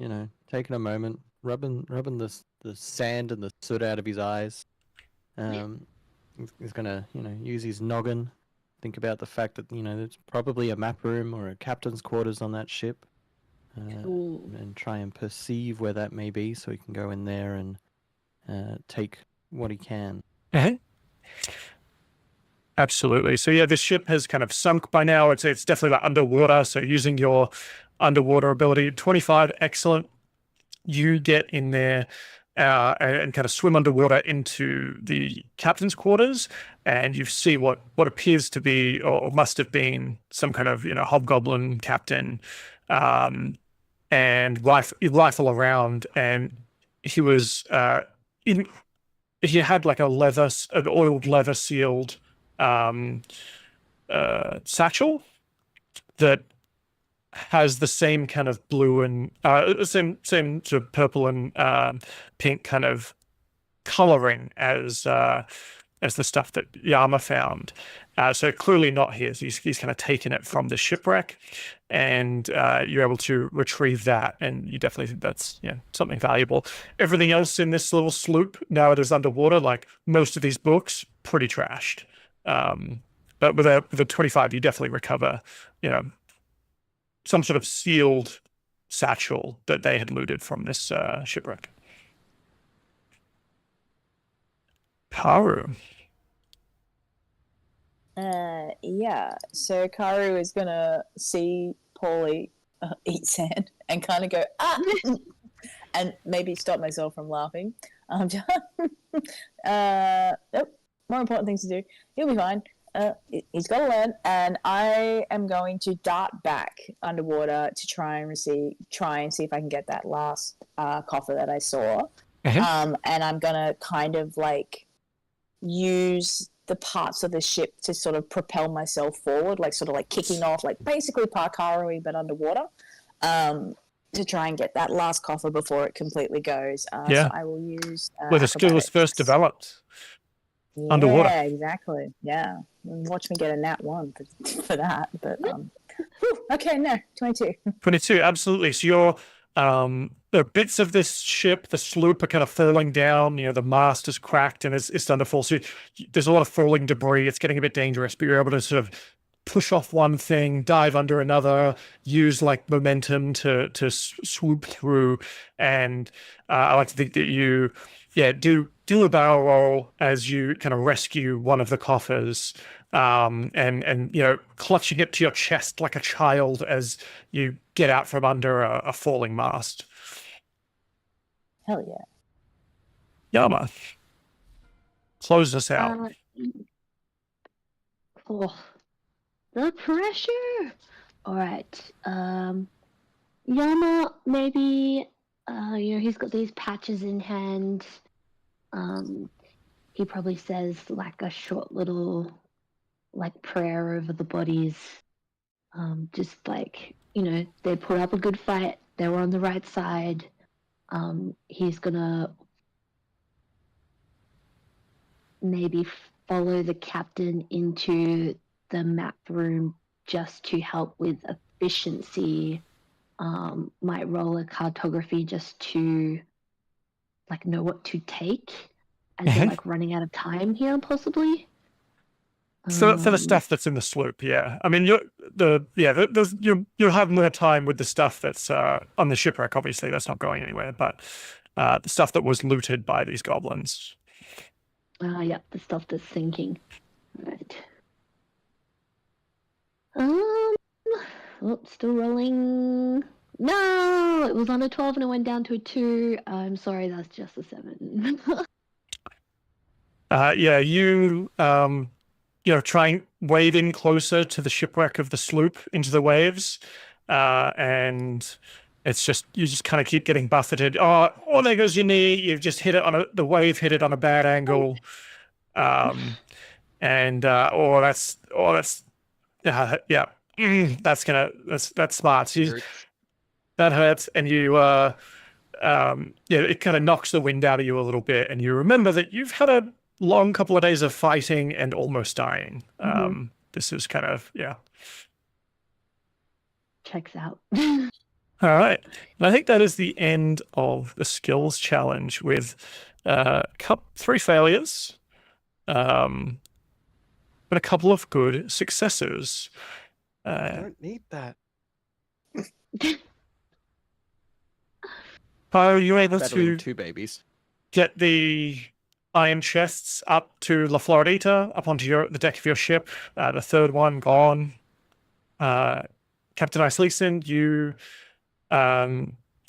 taking a moment, rubbing the sand and the soot out of his eyes. He's gonna, use his noggin, think about the fact that, there's probably a map room or a captain's quarters on that ship, Ooh. and try and perceive where that may be so he can go in there and take what he can. Absolutely. So yeah, this ship has kind of sunk by now. It's definitely underwater. So using your underwater ability, 25, excellent. You get in there and kind of swim underwater into the captain's quarters, and you see what appears to be or must have been some kind of hobgoblin captain, and rifle around, and he was he had an oiled leather sealed satchel that has the same kind of blue and same sort of purple and pink kind of coloring as the stuff that Yama found. So clearly not his. He's kind of taken it from the shipwreck, and you're able to retrieve that, and you definitely think that's something valuable. Everything else in this little sloop, now it is underwater, like most of these books, pretty trashed. But with a 25, you definitely recover, some sort of sealed satchel that they had looted from this shipwreck. Karu. Yeah. So Karu is gonna see Paulie eat sand and kind of go and maybe stop myself from laughing. Nope. More important things to do. He'll be fine. He's got to learn, and I am going to dart back underwater to try and see if I can get that last coffer that I saw. And I'm gonna kind of use the parts of the ship to sort of propel myself forward, kicking off, basically Parkaru but underwater, to try and get that last coffer before it completely goes. So I will use where the skill was first acrobatics. developed. Underwater. Yeah, exactly. Yeah. Watch me get a nat 1 for that. But okay, no, 22. 22, absolutely. So you're the bits of this ship, the sloop, are kind of falling down. The mast is cracked and it's starting to fall. So there's a lot of falling debris. It's getting a bit dangerous, but you're able to sort of push off one thing, dive under another, use like momentum to swoop through. And I like to think that you, do a barrel roll as you kind of rescue one of the coffers, and clutching it to your chest like a child as you get out from under a falling mast. Hell yeah. Yama, close us out. Oh, the pressure. All right. Yama, maybe. He's got these patches in hand. He probably says like a short little, like, prayer over the bodies. Just like, they put up a good fight. They were on the right side. He's gonna maybe follow the captain into the map room just to help with efficiency. Might roll a cartography just to like know what to take as they're like running out of time here, possibly. So for the stuff that's in the sloop, yeah. I mean, you'll have more time with the stuff that's on the shipwreck. Obviously, that's not going anywhere. But the stuff that was looted by these goblins. Yeah, the stuff that's sinking. Right. Still rolling. No, it was on a 12 and it went down to a 2. I'm sorry, that's just a 7. You try and wade in closer to the shipwreck of the sloop into the waves, and it's just you just kind of keep getting buffeted. Oh, there goes your knee. You've just hit it the wave hit it on a bad angle, that's smart. That hurts, and you it kind of knocks the wind out of you a little bit, and you remember that you've had a long couple of days of fighting and almost dying. This is kind of Checks out. All right, and I think that is the end of the skills challenge with 3 failures, but a couple of good successes. I don't need that. Are you able Battling to 2 babies? get the iron chests up to La Floridita, up onto the deck of your ship? The third one gone. Captain Cillian, you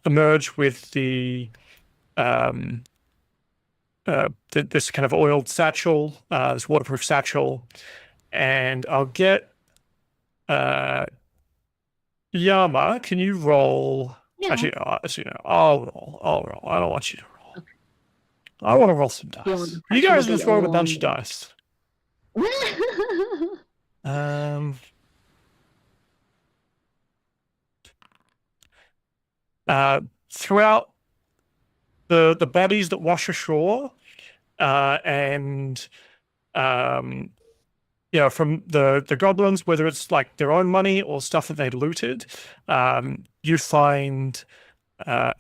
emerge with this kind of oiled satchel, this waterproof satchel, and I'll get Yama. Can you roll? Yeah. Actually, no, I'll roll. I don't want you to roll. Okay. I want to roll some dice. You guys just roll a bunch of long. dice. Throughout the baddies that wash ashore, and from the goblins, whether it's like their own money or stuff that they looted, you find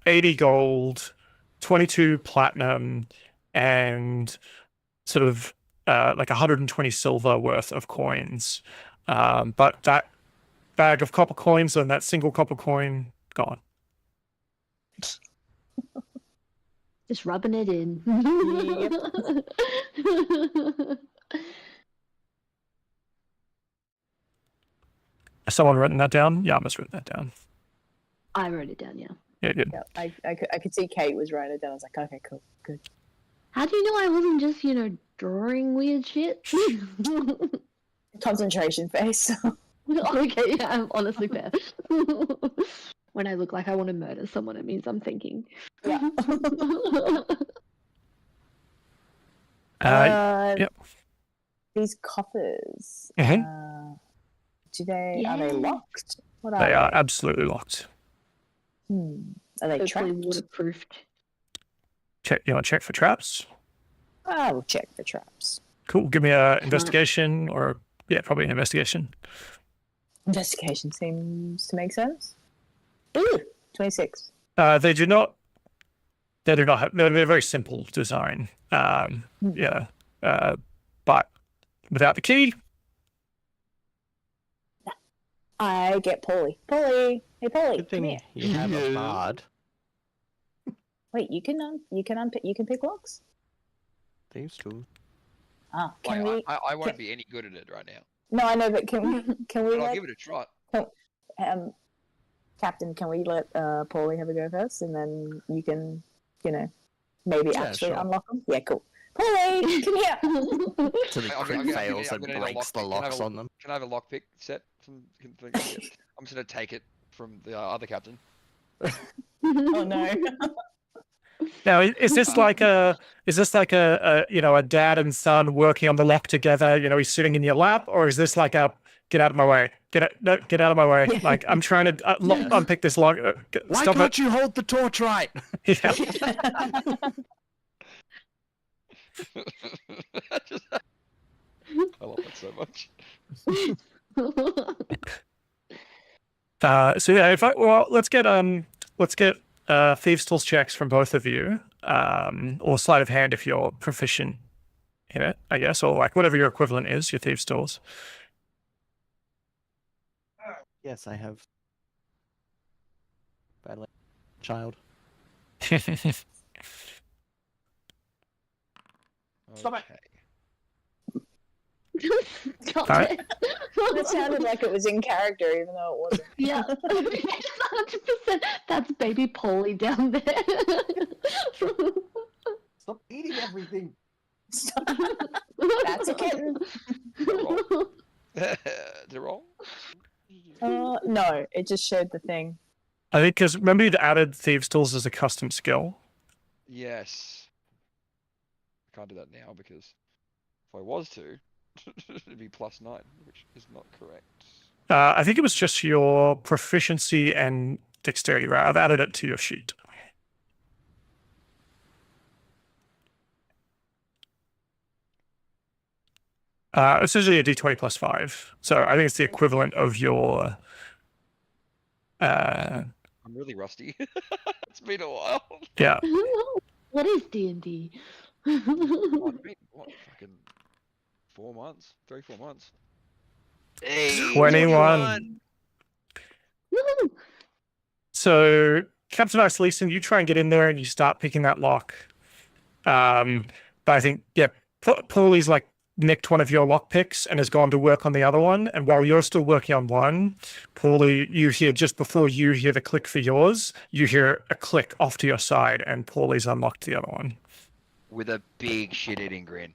80 gold, 22 platinum, and sort of like 120 silver worth of coins. But that bag of copper coins and that single copper coin, gone. Just rubbing it in. Has someone written that down? Yama's written that down. I wrote it down, yeah. Yeah, good. Yeah, I could see Kate was writing it down. I was like, okay, cool, good. How do you know I wasn't just, drawing weird shit? Concentration face. Okay, yeah, I'm honestly fair. When I look like I want to murder someone, it means I'm thinking. Yeah. Yep. These coffers. Mhm. Are they Yeah. locked? What They are absolutely locked. Are they Hopefully trapped? waterproofed. You want to check for traps? I'll check for traps. Cool. Give me a investigation, or probably an investigation. Investigation seems to make sense. Ooh, 26. They do not. They do not have. They're very simple design. Yeah. But without the key, I get Paulie. Paulie, hey Paulie, Good come thing here. you have a Yeah. bard. Wait, you can pick locks. Thieves tools. Ah, Like, can we? I won't be any good at it right now, No, I know, but can we but I'll let give it a try. Captain? Can we let Paulie have a go first, and then you can, maybe Yeah, actually sure. unlock them? Yeah, cool. Paulie, come here. So the I'm crit gonna- fails I'm and gonna need a breaks the lockpick. Can I have locks a- on them. Can I have a lockpick set? Yeah. I'm just gonna take it from the other captain. Oh no. now is this like a a dad and son working on the lock together? He's sitting in your lap, or is this like a get out of my way, get out of my way? Like I'm trying to Yes. unpick this lock. Why Stop can't you hold the torch right? it! Yeah. I love that so much. So yeah, let's get thieves tools checks from both of you, or sleight of hand if you're proficient in it, I guess, or like whatever your equivalent is, your thieves tools. Yes, I have. Badly. Child. Stop it. Okay. Stop Alright. it. That sounded like it was in character, even though it wasn't. Yeah, 100%. That's baby Polly down there. Stop eating everything. That's a kitten. Is it wrong? No, it just showed the thing. I think because remember you'd added thieves tools as a custom skill. Yes. I can't do that now because if I was to, it'd be +9, which is not correct. I think it was just your proficiency and dexterity, right? I've added it to your sheet. It's usually a d20 +5. So I think it's the equivalent of your... I'm really rusty. It's been a while. yeah. What is D&D? It's been, what, fucking 4 months? 3-4 months. Hey, 21. Woo! So, Captain Isolation, you try and get in there and you start picking that lock. But I think, yeah, Paulie's like nicked one of your lock picks and has gone to work on the other one. And while you're still working on one, Paulie, you hear just before you hear the click for yours, you hear a click off to your side, and Paulie's unlocked the other one. with a big shit-eating grin.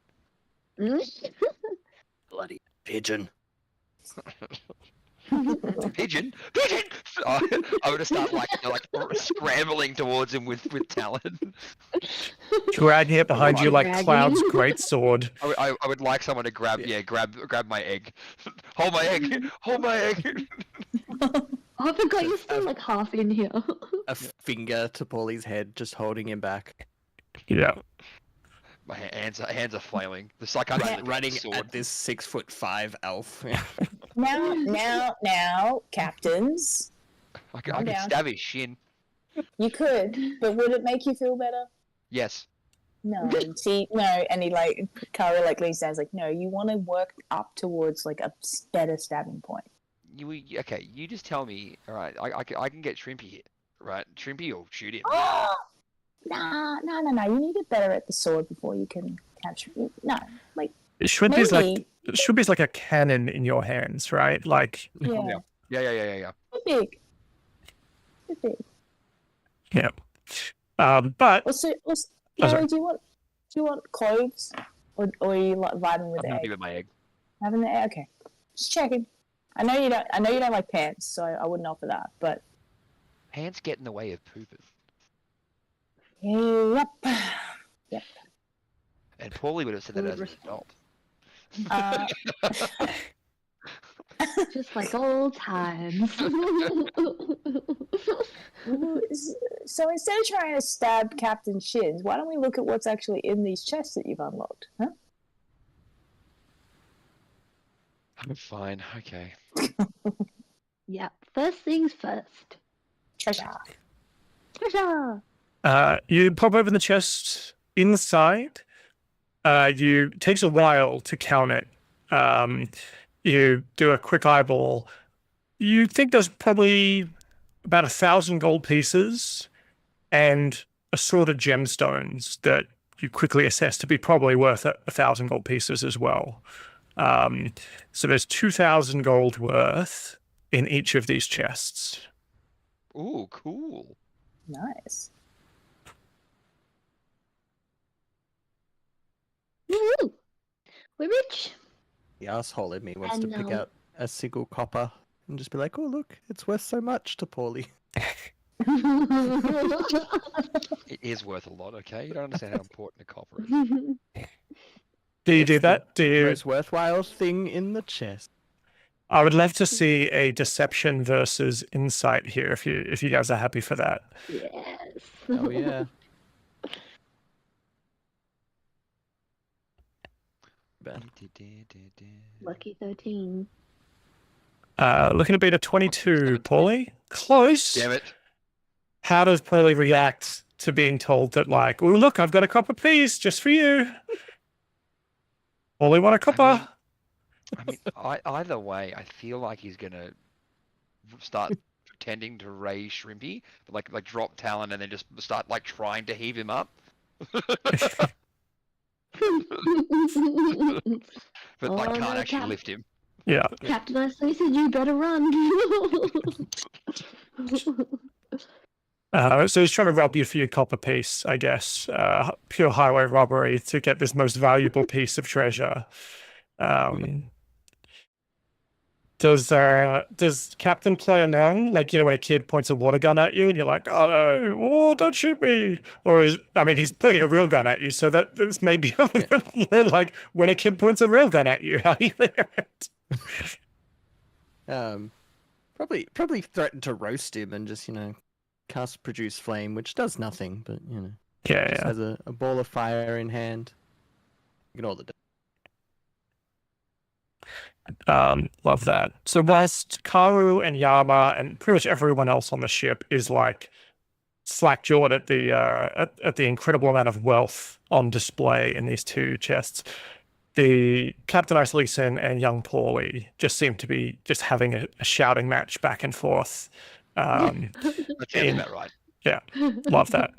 Bloody pigeon. Pigeon! Pigeon! I'm gonna start like scrambling towards him with talon. Dragging it behind you like Dragging. Cloud's greatsword. I would like someone to grab grab my egg. Hold my egg! Hold my egg! Oh, I forgot you're still like half in here. A finger to Paulie's head, just holding him back. Yeah. My hands are flailing. The psychotic Running sword. at this 6'5" elf. Now, captains, I calm could down. stab his shin. you could, but would it make you feel better? Yes. No. See, no, and he Karu leans down, like, no, you want to work up towards like a better stabbing point. Okay, you just tell me. All right, I can get Shrimpy here. Right, Shrimpy will shoot him. Oh! No. You need to get better at the sword before you can catch me. No, like It should maybe. be like a cannon in your hands, right? Like, Yeah. Yeah. Too big. Too big. yeah. But Also, Oh, Karu, sorry. do you want cloves, or are you like vibing with I'm the happy egg? with my egg. Having the egg? Okay, just checking. I know you don't like pants, so I wouldn't offer that. But Hands get in the way of pooping. yep. And Paulie would have said that Good as an response. adult. Just like old times. So instead of trying to stab Captain Shins, why don't we look at what's actually in these chests that you've unlocked? Huh? I'm fine. Okay. Yeah, first things first. Treasure. Treasure! You pop open the chest inside. It takes a while to count it. You do a quick eyeball. You think there's probably about 1,000 gold pieces and assorted gemstones that you quickly assess to be probably worth 1,000 gold pieces as well. So there's 2,000 gold worth in each of these chests. Ooh, cool. Nice. Woo! We're rich. The asshole in me wants And, to pick out a single copper and just be like, "Oh look, it's worth so much to Paulie." It is worth a lot, okay? You don't understand how important a copper is. Do you It's do the that? Do you? most worthwhile thing in the chest. I would love to see a deception versus insight here if you guys are happy for that. Yes. Oh yeah. Ben. Lucky 13. Looking to beat a 22, Paulie. Close. Damn it. How does Paulie react to being told that, like, oh, look, I've got a copper piece just for you? Paulie want a copper. I mean, either way, I feel like he's gonna start pretending to raise Shrimpy, but like drop talent and then just start like trying to heave him up. But Oh, I can't no, actually Cap. lift him. Yeah. Captain Isley said you better run. So he's trying to rob you for your copper piece, I guess. Pure highway robbery to get this most valuable piece of treasure. Does Captain play along? Like, you know, when a kid points a water gun at you and you're like, oh no, oh, don't shoot me. Or he's pointing a real gun at you, so that's maybe like when a kid points a real gun at you, how do you hear it? Probably threaten to roast him and just, cast produce flame, which does nothing, but just has a ball of fire in hand. Ignore the Love that. So whilst Karu and Yama and pretty much everyone else on the ship is like slack-jawed at the at the incredible amount of wealth on display in these two chests, the Captain Isolation and young Paulie just seem to be just having a shouting match back and forth. That sounds about right. Yeah, love that.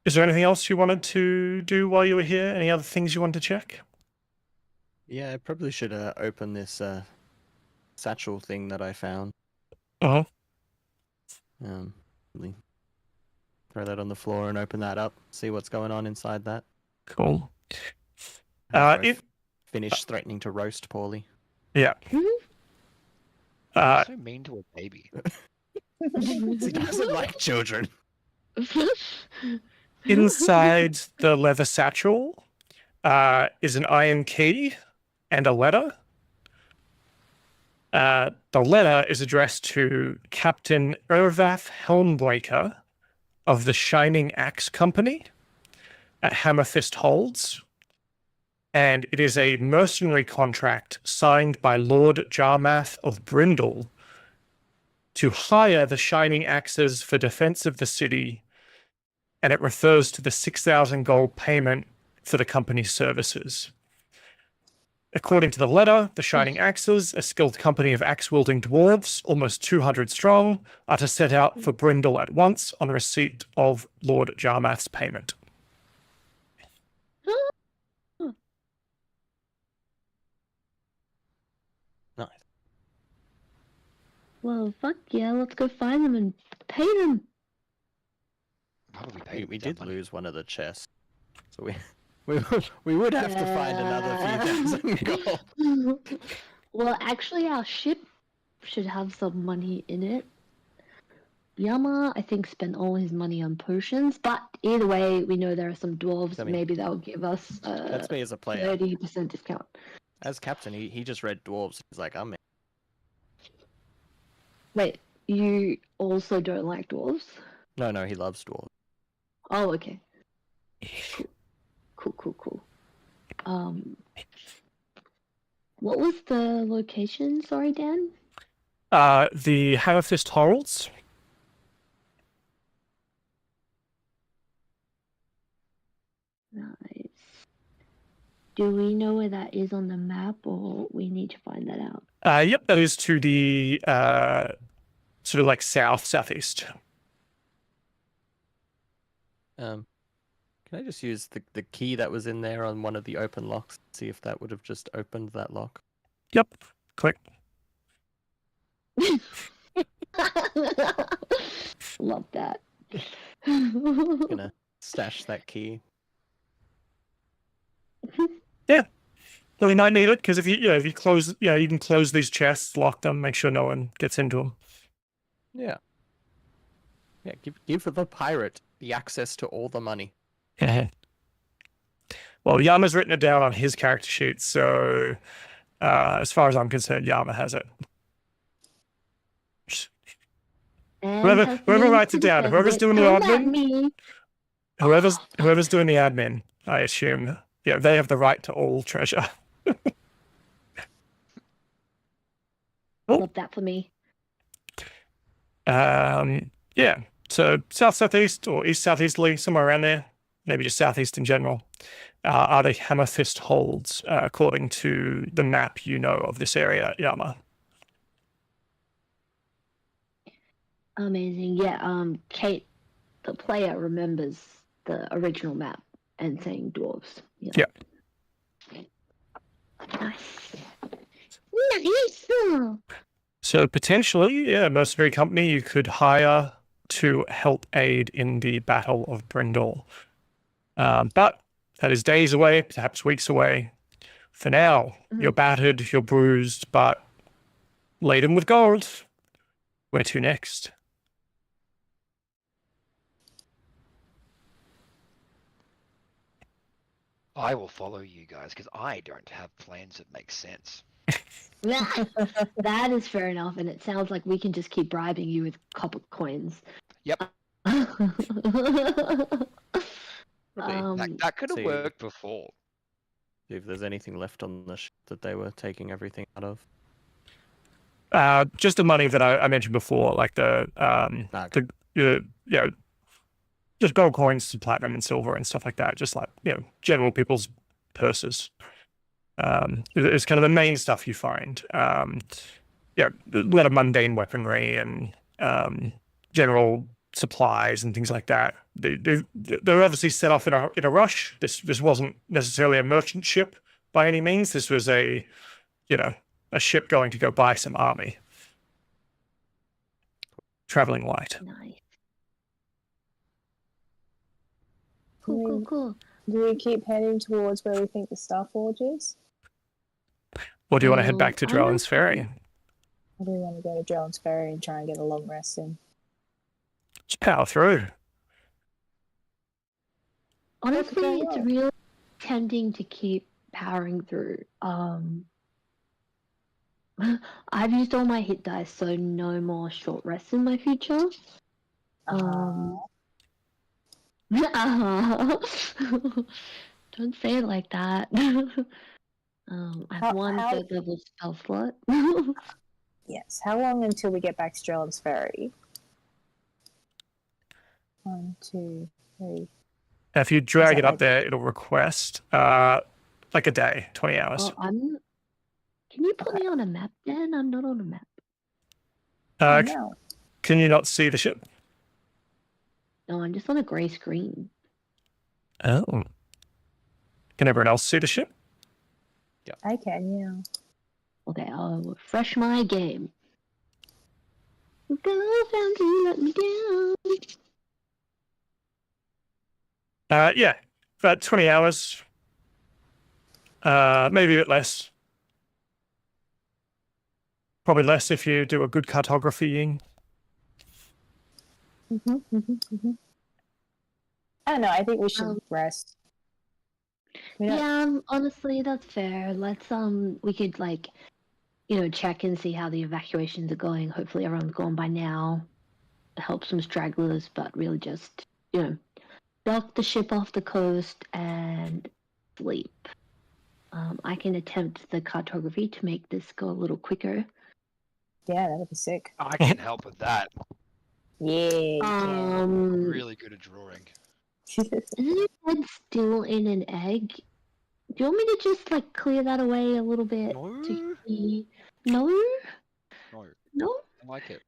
Is there anything else you wanted to do while you were here? Any other things you wanted to check? Yeah, I probably should open this satchel thing that I found. Uh-huh. Probably throw that on the floor and open that up. See what's going on inside that. Cool. Finish threatening to roast Paulie. Yeah. So mean to a baby. He doesn't like children. Inside the leather satchel is an iron key and a letter. The letter is addressed to Captain Ervath Helmbreaker of the Shining Axe Company at Hammerfist Holds. And it is a mercenary contract signed by Lord Jarmath of Brindle to hire the Shining Axes for defense of the city, and it refers to the 6,000 gold payment for the company's services. According to the letter, the Shining Axes, a skilled company of axe-wielding dwarves, almost 200 strong, are to set out for Brindle at once on receipt of Lord Jarmath's payment. Nice. Well, fuck yeah, let's go find them and pay them. Probably paid We that did money. lose one of the chests, so we would have to find another few thousand gold. Well, actually, our ship should have some money in it. Yama, I think, spent all his money on potions, but either way, we know there are some dwarves. I mean, maybe they'll give us That's me as a player. 30% discount. As captain, he just read dwarves. He's like, I'm in. Wait, you also don't like dwarves? No, he loves dwarves. Oh, okay. Cool. What was the location? Sorry, Dan. The Hammer Fist holds. Nice. Do we know where that is on the map, or we need to find that out? Yep, that is to the sort of like southeast. Can I just use the key that was in there on one of the open locks? See if that would have just opened that lock. Yep, click. Love that. Gonna stash that key. So you might need it because if you close, you can close these chests, lock them, make sure no one gets into them. Yeah. Yeah, give the pirate the access to all the money. Well, Yama's written it down on his character sheet, so as far as I'm concerned, Yama has it. Whoever writes it down, whoever's doing the admin, whoever's doing the admin, I assume, they have the right to all treasure. Love that for me. Yeah. So southeast or east-southeasterly, somewhere around there, maybe just southeast in general, are the Hammer Fist holds, according to the map you know of this area, Yama. Amazing. Yeah, Kate, the player, remembers the original map and saying dwarves. Yeah. Nice. Nice. So potentially, mercenary company you could hire to help aid in the Battle of Brindle. But that is days away, perhaps weeks away. For now, you're battered, you're bruised, but laden with gold. Where to next? I will follow you guys because I don't have plans that make sense. That is fair enough, and it sounds like we can just keep bribing you with copper coins. Yep. That could have See. worked before. See if there's anything left on the ship that they were taking everything out of. Just the money that I mentioned before, like just gold coins, platinum and silver and stuff like that. Just like general people's purses. It's kind of the main stuff you find. A lot of mundane weaponry and general supplies and things like that. They're obviously set off in a rush. This wasn't necessarily a merchant ship by any means. This was a ship going to go buy some army. Traveling light. Nice. Cool. Do we keep heading towards where we think the Star Forge is? Or do you want to head back to Drellin's Ferry? Or do we want to go to Drellin's Ferry and try and get a long rest in? Just power through. Honestly, it's really tempting to keep powering through. I've used all my hit dice, so no more short rests in my future. Don't say it like that. I have one third level spell slot. Yes. How long until we get back to Drellin's Ferry? 1, 2, 3. If you drag it up there, it'll request like a day, 20 hours. Can you put me on a map then? I'm not on a map. No. Can you not see the ship? No, I'm just on a grey screen. Oh. Can everyone else see the ship? I can, yeah. Okay, I'll refresh my game. Go, Foundry, let me down. About 20 hours. Maybe a bit less. Probably less if you do a good cartography. I don't know. I think we should rest. Honestly, that's fair. Let's we could check and see how the evacuations are going. Hopefully, everyone's gone by now. Help some stragglers, but really just dock the ship off the coast and sleep. I can attempt the cartography to make this go a little quicker. Yeah, that'd be sick. I can help with that. Yeah. you I'm really good at drawing. can. Isn't your head still in an egg? Do you want me to just like clear that away a little bit? No, No? no, No? I like it.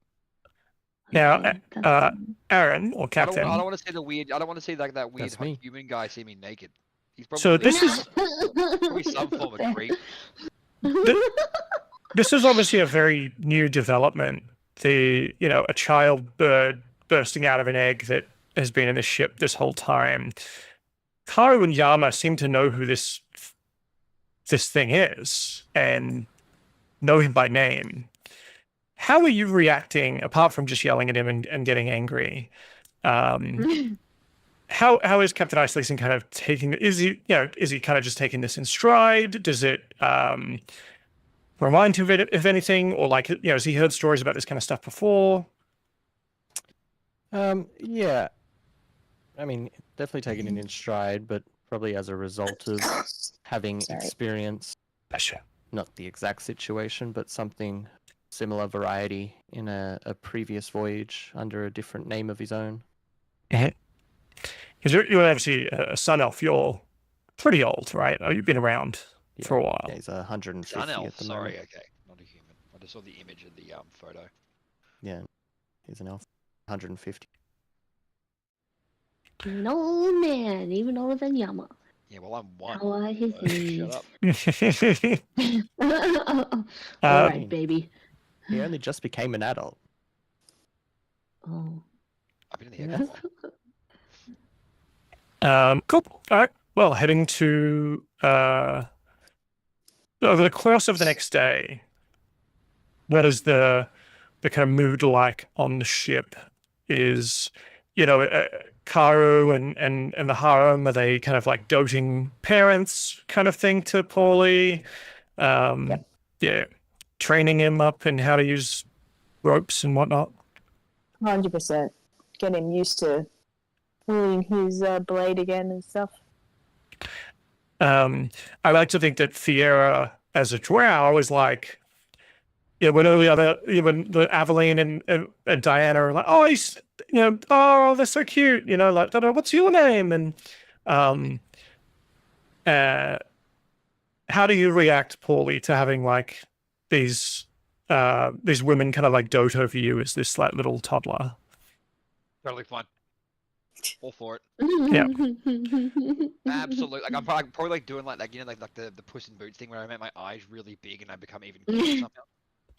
Now, Okay, that's fine. Aaron or I Captain. don't want to see the weird. I don't want to see like that weird That's me. human guy see me naked. He's probably So this is probably some form of creep. this is obviously a very new development. A child bird bursting out of an egg that has been in the ship this whole time. Karu and Yama seem to know who this thing is and know him by name. How are you reacting, apart from just yelling at him and getting angry? How is Captain Isolation kind of taking? Is he kind of just taking this in stride? Does it remind him of anything, or like has he heard stories about this kind of stuff before? Yeah. I mean, definitely taking it in stride, but probably as a result of having Sorry. experienced Sure. not the exact situation, but something similar variety in a previous voyage under a different name of his own. Because you're obviously a sun elf. You're pretty old, right? Oh, you've been around for a while. Yeah, he's 150 Sun at elf. the Sorry, moment. okay, not a human. I just saw the image of the photo. Yeah, he's an elf. 150. An old man, even older than Yama. Yeah, well, I'm one. How are his so knees? shut up. Alright, baby. He only just became an adult. Oh. I've been in the egg for a while. Cool. All right. Well, heading to over the course of the next day, what is the kind of mood like on the ship? Is Karu and the harem, are they kind of like doting parents kind of thing to Paulie? Yeah, training him up in how to use ropes and whatnot. 100%. Get him used to wielding his blade again and stuff. I like to think that Fiera as a drow was like, when the Aveline and Diana are like, oh, he's, oh, they're so cute, like, what's your name? And how do you react, Paulie, to having like these women kind of like dote over you as this like little toddler? Totally fine. All for it. Yeah. Absolutely. Like I'm probably like doing like the Puss in Boots thing where I make my eyes really big and I become even cooler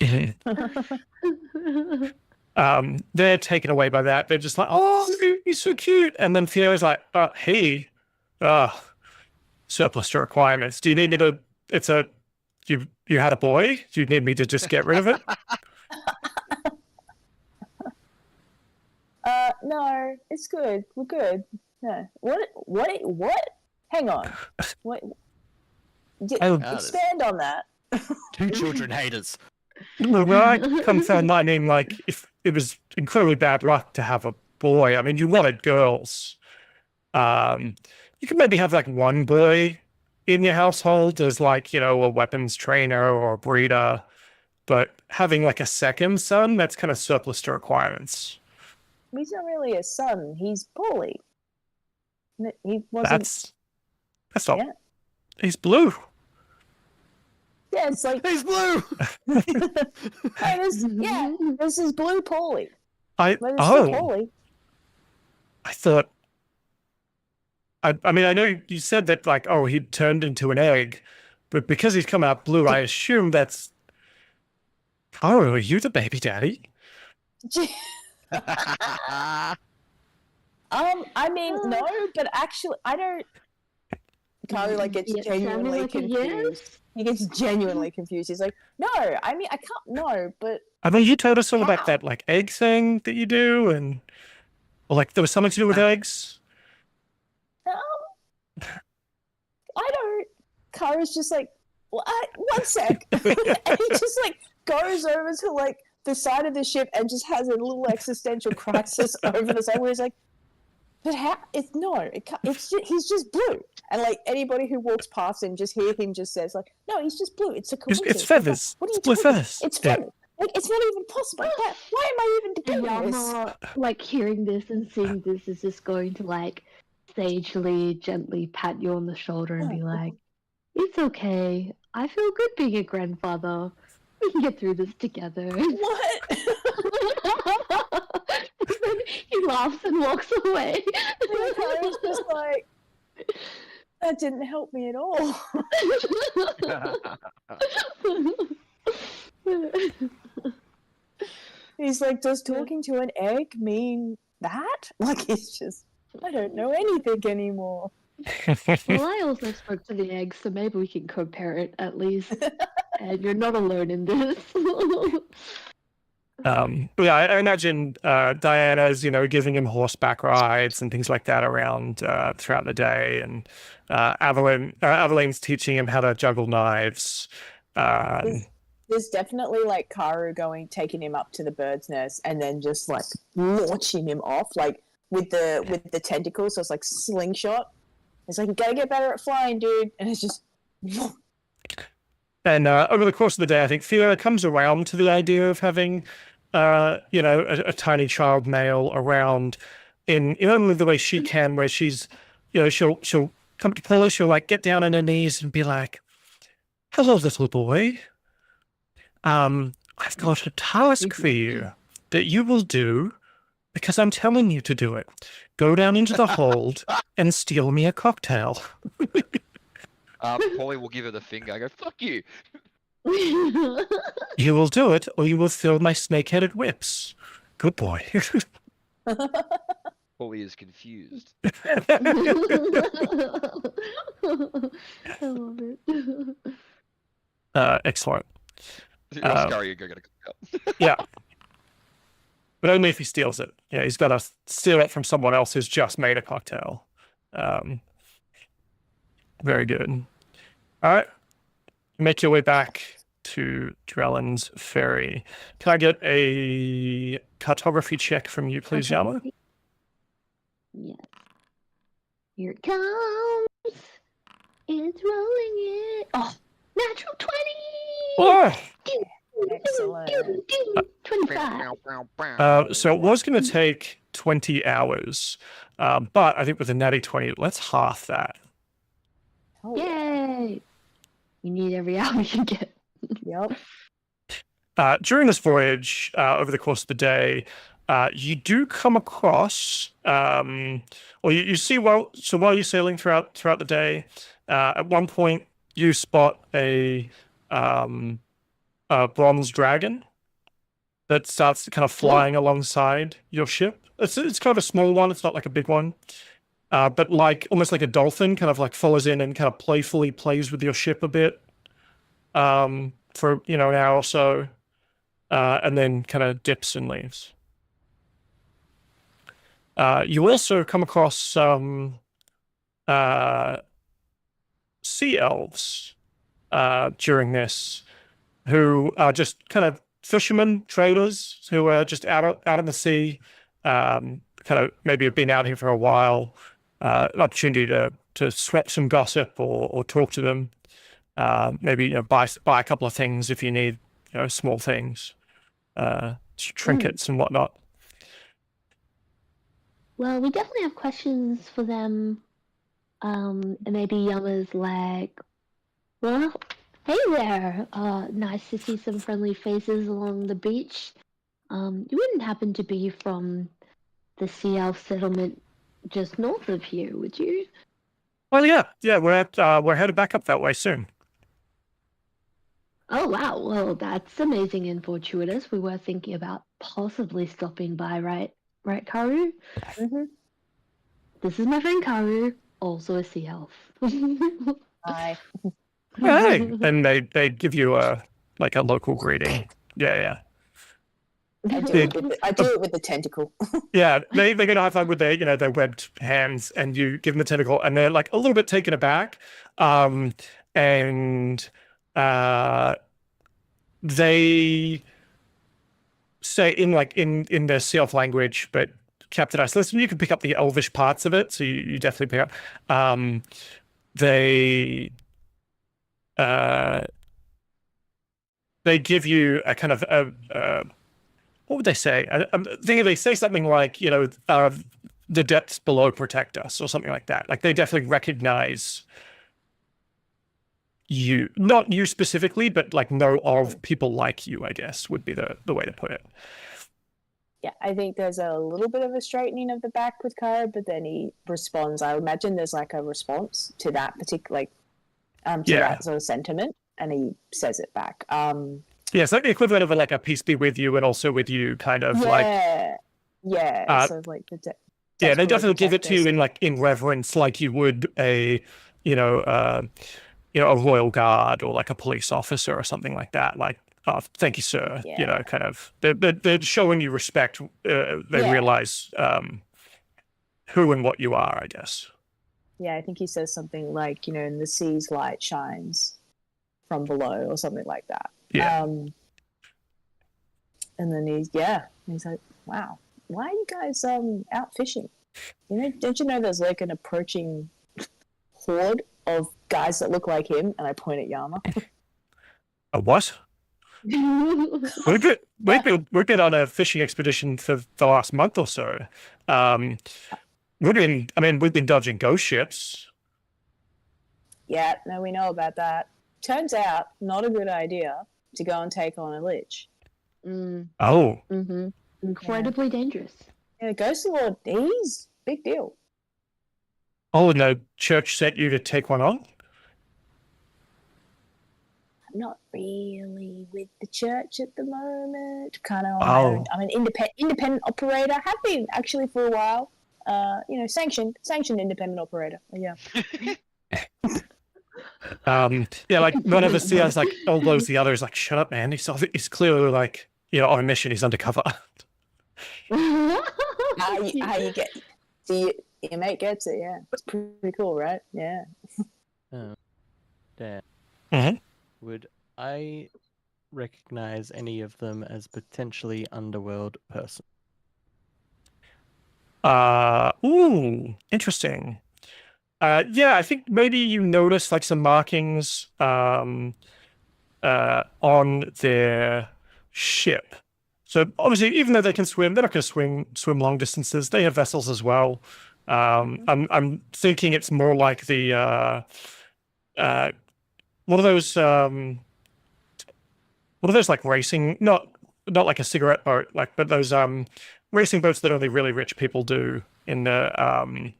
somehow. They're taken away by that. They're just like, oh, he's so cute. And then Theo's like, surplus to requirements. Do you need me to? You had a boy. Do you need me to just get rid of it? No, it's good. We're good. No. What? Hang on. What? Expand on that. Two children haters. Look, when I confirmed my name, like, if it was incredibly bad luck to have a boy, I mean, you wanted girls. You could maybe have like one boy in your household as like, a weapons trainer or a breeder, but having like a second son, that's kind of surplus to requirements. He's not really a son. He's Paulie. He wasn't. That's not. Yeah. He's blue. Yeah, it's like He's blue. hey, this is blue Paulie. I But it's still Paulie. thought. I mean, I know you said that like, oh, he turned into an egg, but because he's come out blue, I assume that's. Oh, are you the baby daddy? I mean, no, but actually, I don't. Karu like gets Yeah, sounded genuinely like a confused. yes. He gets genuinely confused. He's like, no, I mean, I can't. No, but I mean, you told us all about How? that like egg thing that you do, or like there was something to do with eggs. I don't. Karu's just like, one sec, and he just like goes over to like the side of the ship and just has a little existential crisis over the side where he's like, but how? He's just blue, and like anybody who walks past him just hear him just says like, no, he's just blue. It's a coincidence. It's feathers. What are you It's blue talking? feathers. It's Yeah. feathers. Like, it's not even possible. Why am I even doing this? Yama, like, hearing this and seeing this is just going to, like, sagely, gently pat you on the shoulder and be like, it's okay. I feel good being a grandfather. We can get through this together. What? Then he laughs and walks away. I was just like, that didn't help me at all. He's like, does talking to an egg mean that? Like, it's just, I don't know anything anymore. Well, I also spoke to the eggs, so maybe we can compare it at least. And you're not alone in this. But yeah, I imagine Diana's, giving him horseback rides and things like that around throughout the day, and Avelaine's teaching him how to juggle knives. There's definitely like Karu taking him up to the bird's nest and then just like launching him off, like with the tentacles. So it's like slingshot. It's like, you gotta get better at flying, dude. And it's just. And over the course of the day, I think Fiona comes around to the idea of having, a tiny child male around in only the way she can, where she's, she'll come to Paula, she'll like get down on her knees and be like, "Hello, little boy. I've got a task for you that you will do because I'm telling you to do it. Go down into the hold and steal me a cocktail." Paulie will give her the finger. I go, "Fuck you." "You will do it, or you will feel my snake-headed whips. Good boy." Paulie is confused. I love it. Excellent. Scary, go get a cocktail. Yeah. But only if he steals it. Yeah, he's got to steal it from someone else who's just made a cocktail. Very good. All right. Make your way back to Drellin's Ferry. Can I get a cartography check from you, please, Yama? Yes. Here it comes. It's rolling in. Oh, natural 20! Oh! Excellent. 25. So it was going to take 20 hours, but I think with a natty 20, let's half that. Oh, Yay! You need every hour you get. Yep. During this voyage, over the course of the day, you do come across, or you see while you're sailing throughout the day, at one point you spot a bronze dragon that starts kind of flying alongside your ship. It's kind of a small one. It's not like a big one, but like almost like a dolphin, kind of like follows in and kind of playfully plays with your ship a bit, for an hour or so, and then kind of dips and leaves. You also come across some sea elves during this, who are just kind of fishermen, traders who are just out in the sea, kind of maybe have been out here for a while. An opportunity to sweat some gossip or talk to them. Maybe buy a couple of things if you need small things, trinkets and whatnot. Well, we definitely have questions for them. And maybe Yama's like, well, hey there. Nice to see some friendly faces along the beach. You wouldn't happen to be from the Sea Elf settlement just north of here, would you? Well, yeah, we're headed back up that way soon. Oh, wow. Well, that's amazing and fortuitous. We were thinking about possibly stopping by, right, Karu? Mm-hmm. This is my friend Karu, also a sea elf. Hi. Hey, and they give you a local greeting. Yeah. I do it with the tentacle. Yeah, they get a high five with their webbed hands, and you give them the tentacle, and they're like a little bit taken aback, and they say in their sea elf language, but Captain Ice, listen, you can pick up the elvish parts of it, so you definitely pick up. They they give you a kind of what would they say? I'm thinking they say something like, the depths below protect us, or something like that. Like they definitely recognize you, not you specifically, but like know of people like you, I guess would be the way to put it. Yeah, I think there's a little bit of a straightening of the back with Karu, but then he responds. I imagine there's like a response to that particular, that sort of sentiment, and he says it back. Yeah, it's like the equivalent of like a peace be with you and also with you kind of so like the yeah, they definitely give it to you in reverence, like you would a royal guard or like a police officer or something like that. Like, oh, thank you, sir. Yeah. Kind of they're showing you respect. They realize who and what you are, I guess. Yeah, I think he says something like, in the sea's light shines from below or something like that. Yeah. And then he's like, wow, why are you guys out fishing? Don't you know there's like an approaching horde of guys that look like him? And I point at Yama. A what? We've been on a fishing expedition for the last month or so. We've been dodging ghost ships. Yeah, no, we know about that. Turns out, not a good idea to go and take on a lich. Oh. Mm-hmm. Incredibly dangerous. Yeah, Ghostlord, he's big deal. Oh, and the church sent you to take one on? I'm not really with the church at the moment. Kind of on my own. I'm an independent operator. Have been actually for a while. Sanctioned independent operator. Yeah. Like none of us see us like elbows the others like, shut up, man. He's clearly like, on a mission. He's undercover. How you get? See, your mate gets it. Yeah, it's pretty cool, right? Yeah. Dan, Mm-hmm. would I recognize any of them as potentially underworld person? Interesting. I think maybe you notice like some markings on their ship. So obviously, even though they can swim, they're not going to swim long distances. They have vessels as well. I'm thinking it's more like the one of those like racing, not like a cigarette boat, like, but those racing boats that only really rich people do in the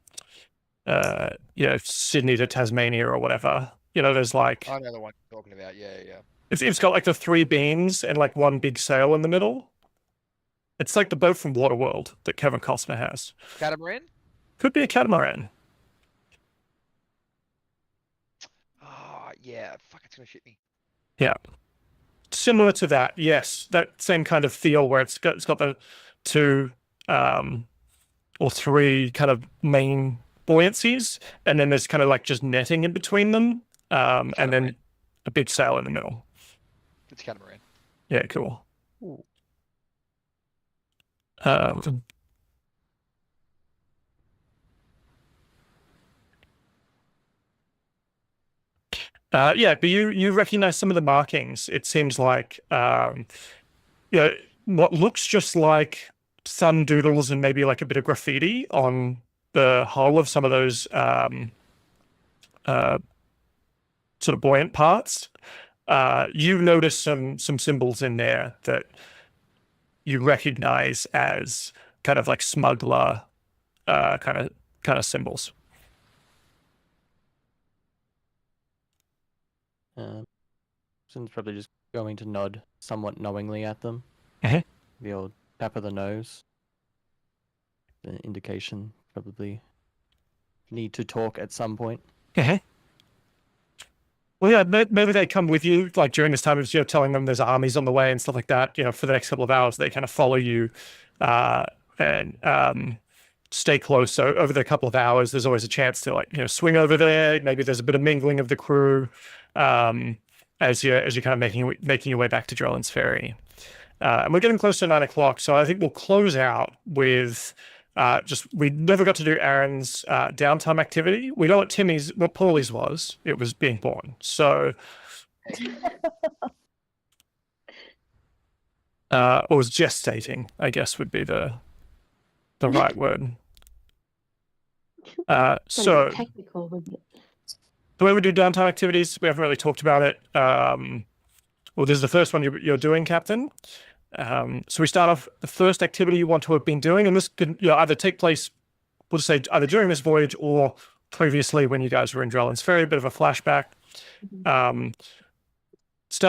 Sydney to Tasmania or whatever. There's like, I know the one you're talking about. Yeah. it's got like the 3 beams and like one big sail in the middle. It's like the boat from Waterworld that Kevin Costner has. Catamaran? Could be a catamaran. Oh, yeah. Fuck, it's going to shit me. Yeah. Similar to that, yes. That same kind of feel where it's got the 2 or 3 kind of main buoyancies, and then there's kind of like just netting in between them, and then a big sail in the middle. It's catamaran. Yeah, cool. Ooh. But you recognize some of the markings. It seems like what looks just like sun doodles and maybe like a bit of graffiti on the hull of some of those sort of buoyant parts. You notice some symbols in there that you recognize as kind of like smuggler kind of symbols. Sin's probably just going to nod somewhat knowingly at them. Uh-huh. The old tap of the nose. The indication probably need to talk at some point. Uh-huh. Well, yeah, maybe they come with you, like during this time of telling them there's armies on the way and stuff like that. For the next couple of hours, they kind of follow you and stay close. So over the couple of hours, there's always a chance to swing over there. Maybe there's a bit of mingling of the crew as you're kind of making your way back to Drolin's Ferry. And we're getting close to 9 o'clock, so I think we'll close out with we never got to do Aaron's downtime activity. We know what Paulie's was. It was being born. So or was gestating, I guess would be the right word. So technical with it. the way we do downtime activities, we haven't really talked about it. Well, this is the first one you're doing, Captain. So we start off the first activity you want to have been doing, and this can either take place, we'll say, either during this voyage or previously when you guys were in Drellin's Ferry, a bit of a flashback.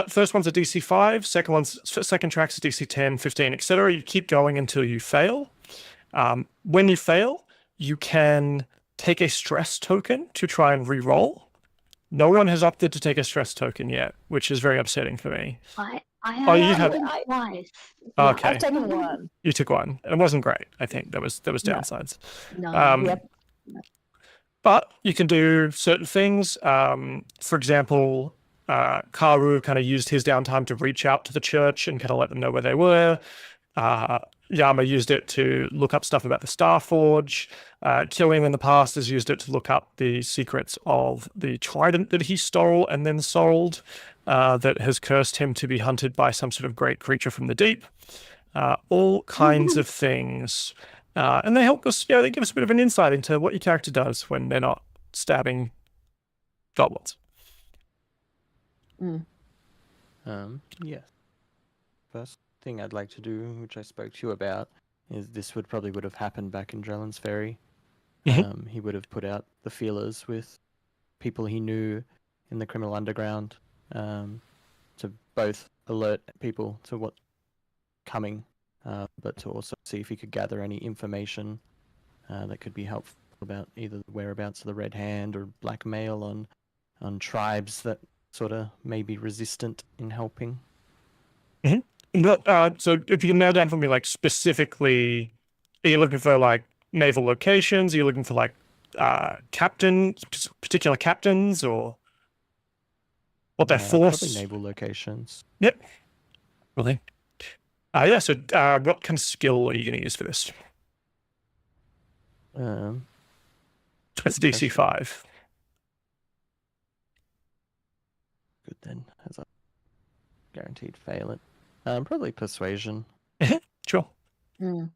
First one's a DC 5, second track's a DC 10, 15, etc. You keep going until you fail. When you fail, you can take a stress token to try and re-roll. No one has opted to take a stress token yet, which is very upsetting for me. I you have have- twice. Okay. I've taken one. You took one. It wasn't great, I think. There was No. downsides. No. Yep. But you can do certain things. For example, Karu kind of used his downtime to reach out to the church and kind of let them know where they were. Yama used it to look up stuff about the Starforge. Killian in the past has used it to look up the secrets of the trident that he stole and then sold, that has cursed him to be hunted by some sort of great creature from the deep. All kinds of things. And they help us, they give us a bit of an insight into what your character does when they're not stabbing goblins. Yes. First thing I'd like to do, which I spoke to you about, is this would have happened back in Drellin's Ferry. He would have put out the feelers with people he knew in the criminal underground, to both alert people to what's coming, but to also see if he could gather any information that could be helpful about either the whereabouts of the Red Hand or blackmail on tribes that sort of may be resistant in helping. So if you can nail down for me, like, specifically, are you looking for, like, naval locations? Are you looking for, like, particular captains, or what their force? Probably naval locations. Yep. Really? Yeah, so what kind of skill are you going to use for this? It's DC 5. Good then, as I guaranteed fail it. Probably persuasion. Sure. Mm.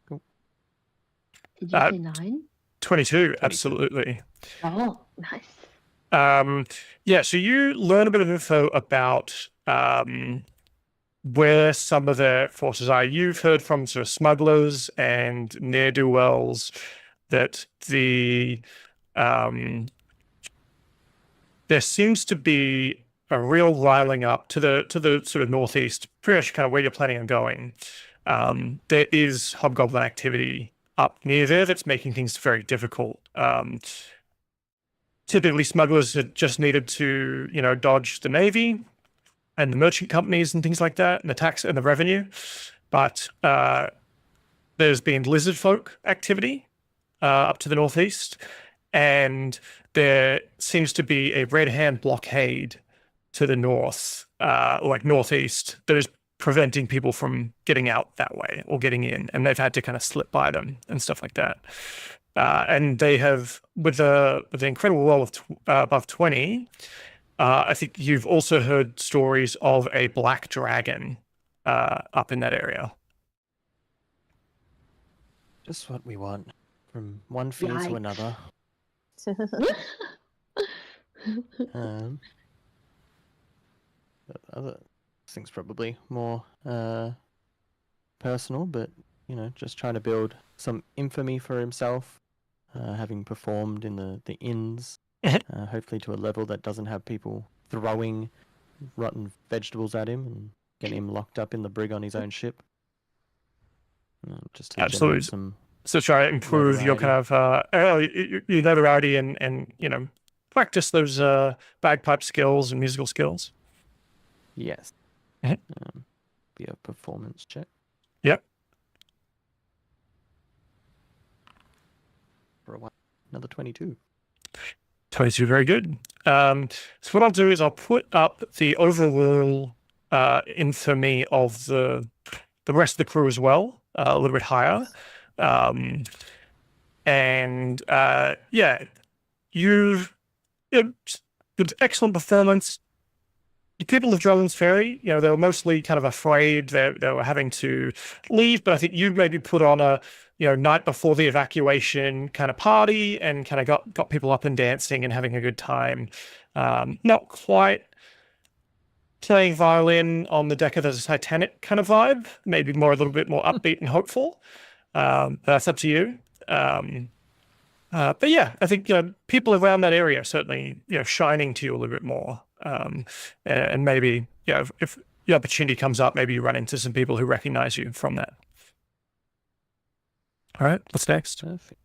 Cool. Did you say 9? 22, absolutely. Oh, nice. Yeah, so you learn a bit of info about where some of their forces are. You've heard from sort of smugglers and ne'er-do-wells that there seems to be a real riling up to the sort of northeast, pretty much kind of where you're planning on going. There is hobgoblin activity up near there that's making things very difficult. Typically, smugglers had just needed to, dodge the navy and the merchant companies and things like that, and the tax and the revenue. But there's been lizard folk activity up to the northeast, and there seems to be a red hand blockade to the north, like northeast, that is preventing people from getting out that way or getting in, and they've had to kind of slip by them and stuff like that. And they have, with the incredible roll of above 20, I think you've also heard stories of a black dragon up in that area. Just what we want, from one fear to Yikes. another. The other things probably more personal, but just trying to build some infamy for himself, having performed in the inns, hopefully to a level that doesn't have people throwing rotten vegetables at him and getting him locked up in the brig on his own ship. Just to Absolutely. generate some So try to improve your kind of your notoriety and practice those bagpipe skills and musical skills. yes. Mhm. Be a performance check. Yep. For a while. Another 22. 22, very good. So what I'll do is I'll put up the overall infamy of the rest of the crew as well, a little bit higher. And you've good, excellent performance. The people of Drelling's Ferry, they were mostly kind of afraid they were having to leave, but I think you maybe put on a night before the evacuation kind of party and kind of got people up and dancing and having a good time. Not quite playing violin on the deck of the Titanic kind of vibe, maybe a little bit more upbeat and hopeful. That's up to you. But yeah, I think people around that area are certainly shining to you a little bit more. And maybe if the opportunity comes up, maybe you run into some people who recognize you from that. All right, what's next? Perfect.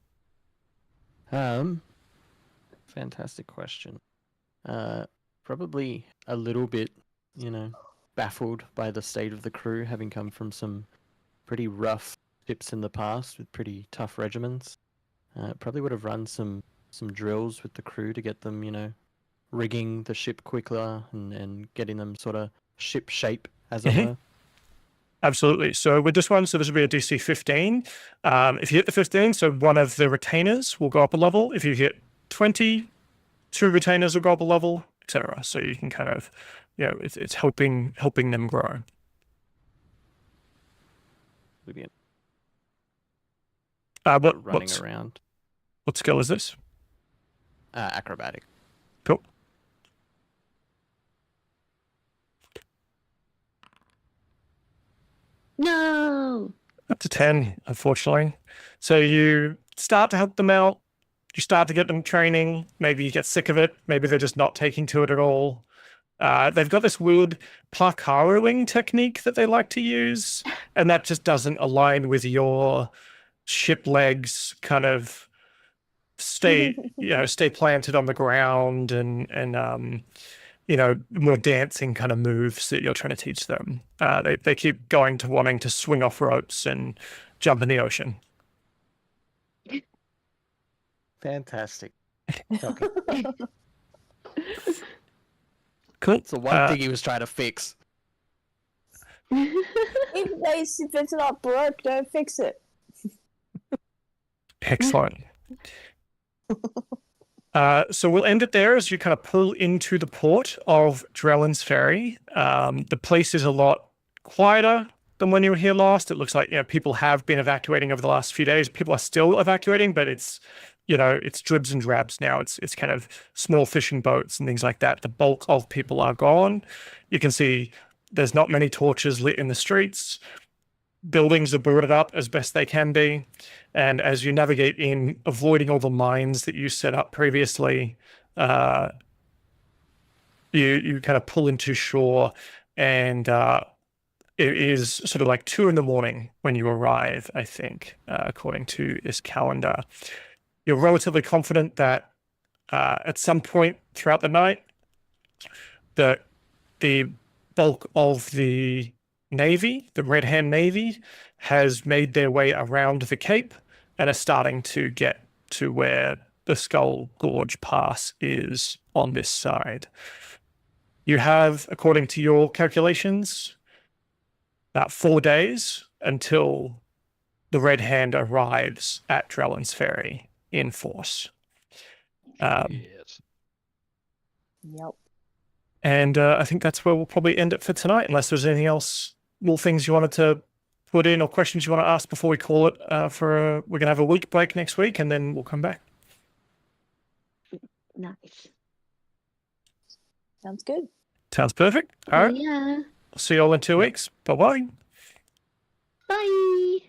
Fantastic question. Probably a little bit, baffled by the state of the crew, having come from some pretty rough ships in the past with pretty tough regiments. Probably would have run some drills with the crew to get them, rigging the ship quicker and getting them sort of ship shape, as it were. Absolutely. So with this one, this will be a DC 15. If you hit the 15, so one of the retainers will go up a level. If you hit 20, 2 retainers will go up a level, etc. So you can kind of, it's helping them grow. Brilliant. Running around. What skill is this? Acrobatic. Cool. No. Up to 10, unfortunately. So you start to help them out. You start to get them training. Maybe you get sick of it. Maybe they're just not taking to it at all. They've got this weird Karuing technique that they like to use, and that just doesn't align with your ship legs kind of stay planted on the ground and more dancing kind of moves that you're trying to teach them. They keep going to wanting to swing off ropes and jump in the ocean. Fantastic. Okay. Cool. It's the one thing he was trying to fix. If it's not broke, don't fix it. Excellent. So we'll end it there as you kind of pull into the port of Drelling's Ferry. The place is a lot quieter than when you were here last. It looks like people have been evacuating over the last few days. People are still evacuating, but it's dribs and drabs now. It's kind of small fishing boats and things like that. The bulk of people are gone. You can see there's not many torches lit in the streets. Buildings are boarded up as best they can be. And as you navigate in, avoiding all the mines that you set up previously, you kind of pull into shore, and it is sort of like 2 a.m. when you arrive, I think, according to this calendar. You're relatively confident that at some point throughout the night, the bulk of the Navy, the Red Hand Navy, has made their way around the Cape and are starting to get to where the Skull Gorge Pass is on this side. You have, according to your calculations, about 4 days until the Red Hand arrives at Drelling's Ferry in force. Yes. Yep. And I think that's where we'll probably end it for tonight, unless there's anything else, little things you wanted to put in or questions you want to ask before we call it. We're going to have a week break next week, and then we'll come back. Nice. Sounds good. Sounds perfect. All right. Yeah. See you all in 2 weeks. Bye-bye. Bye.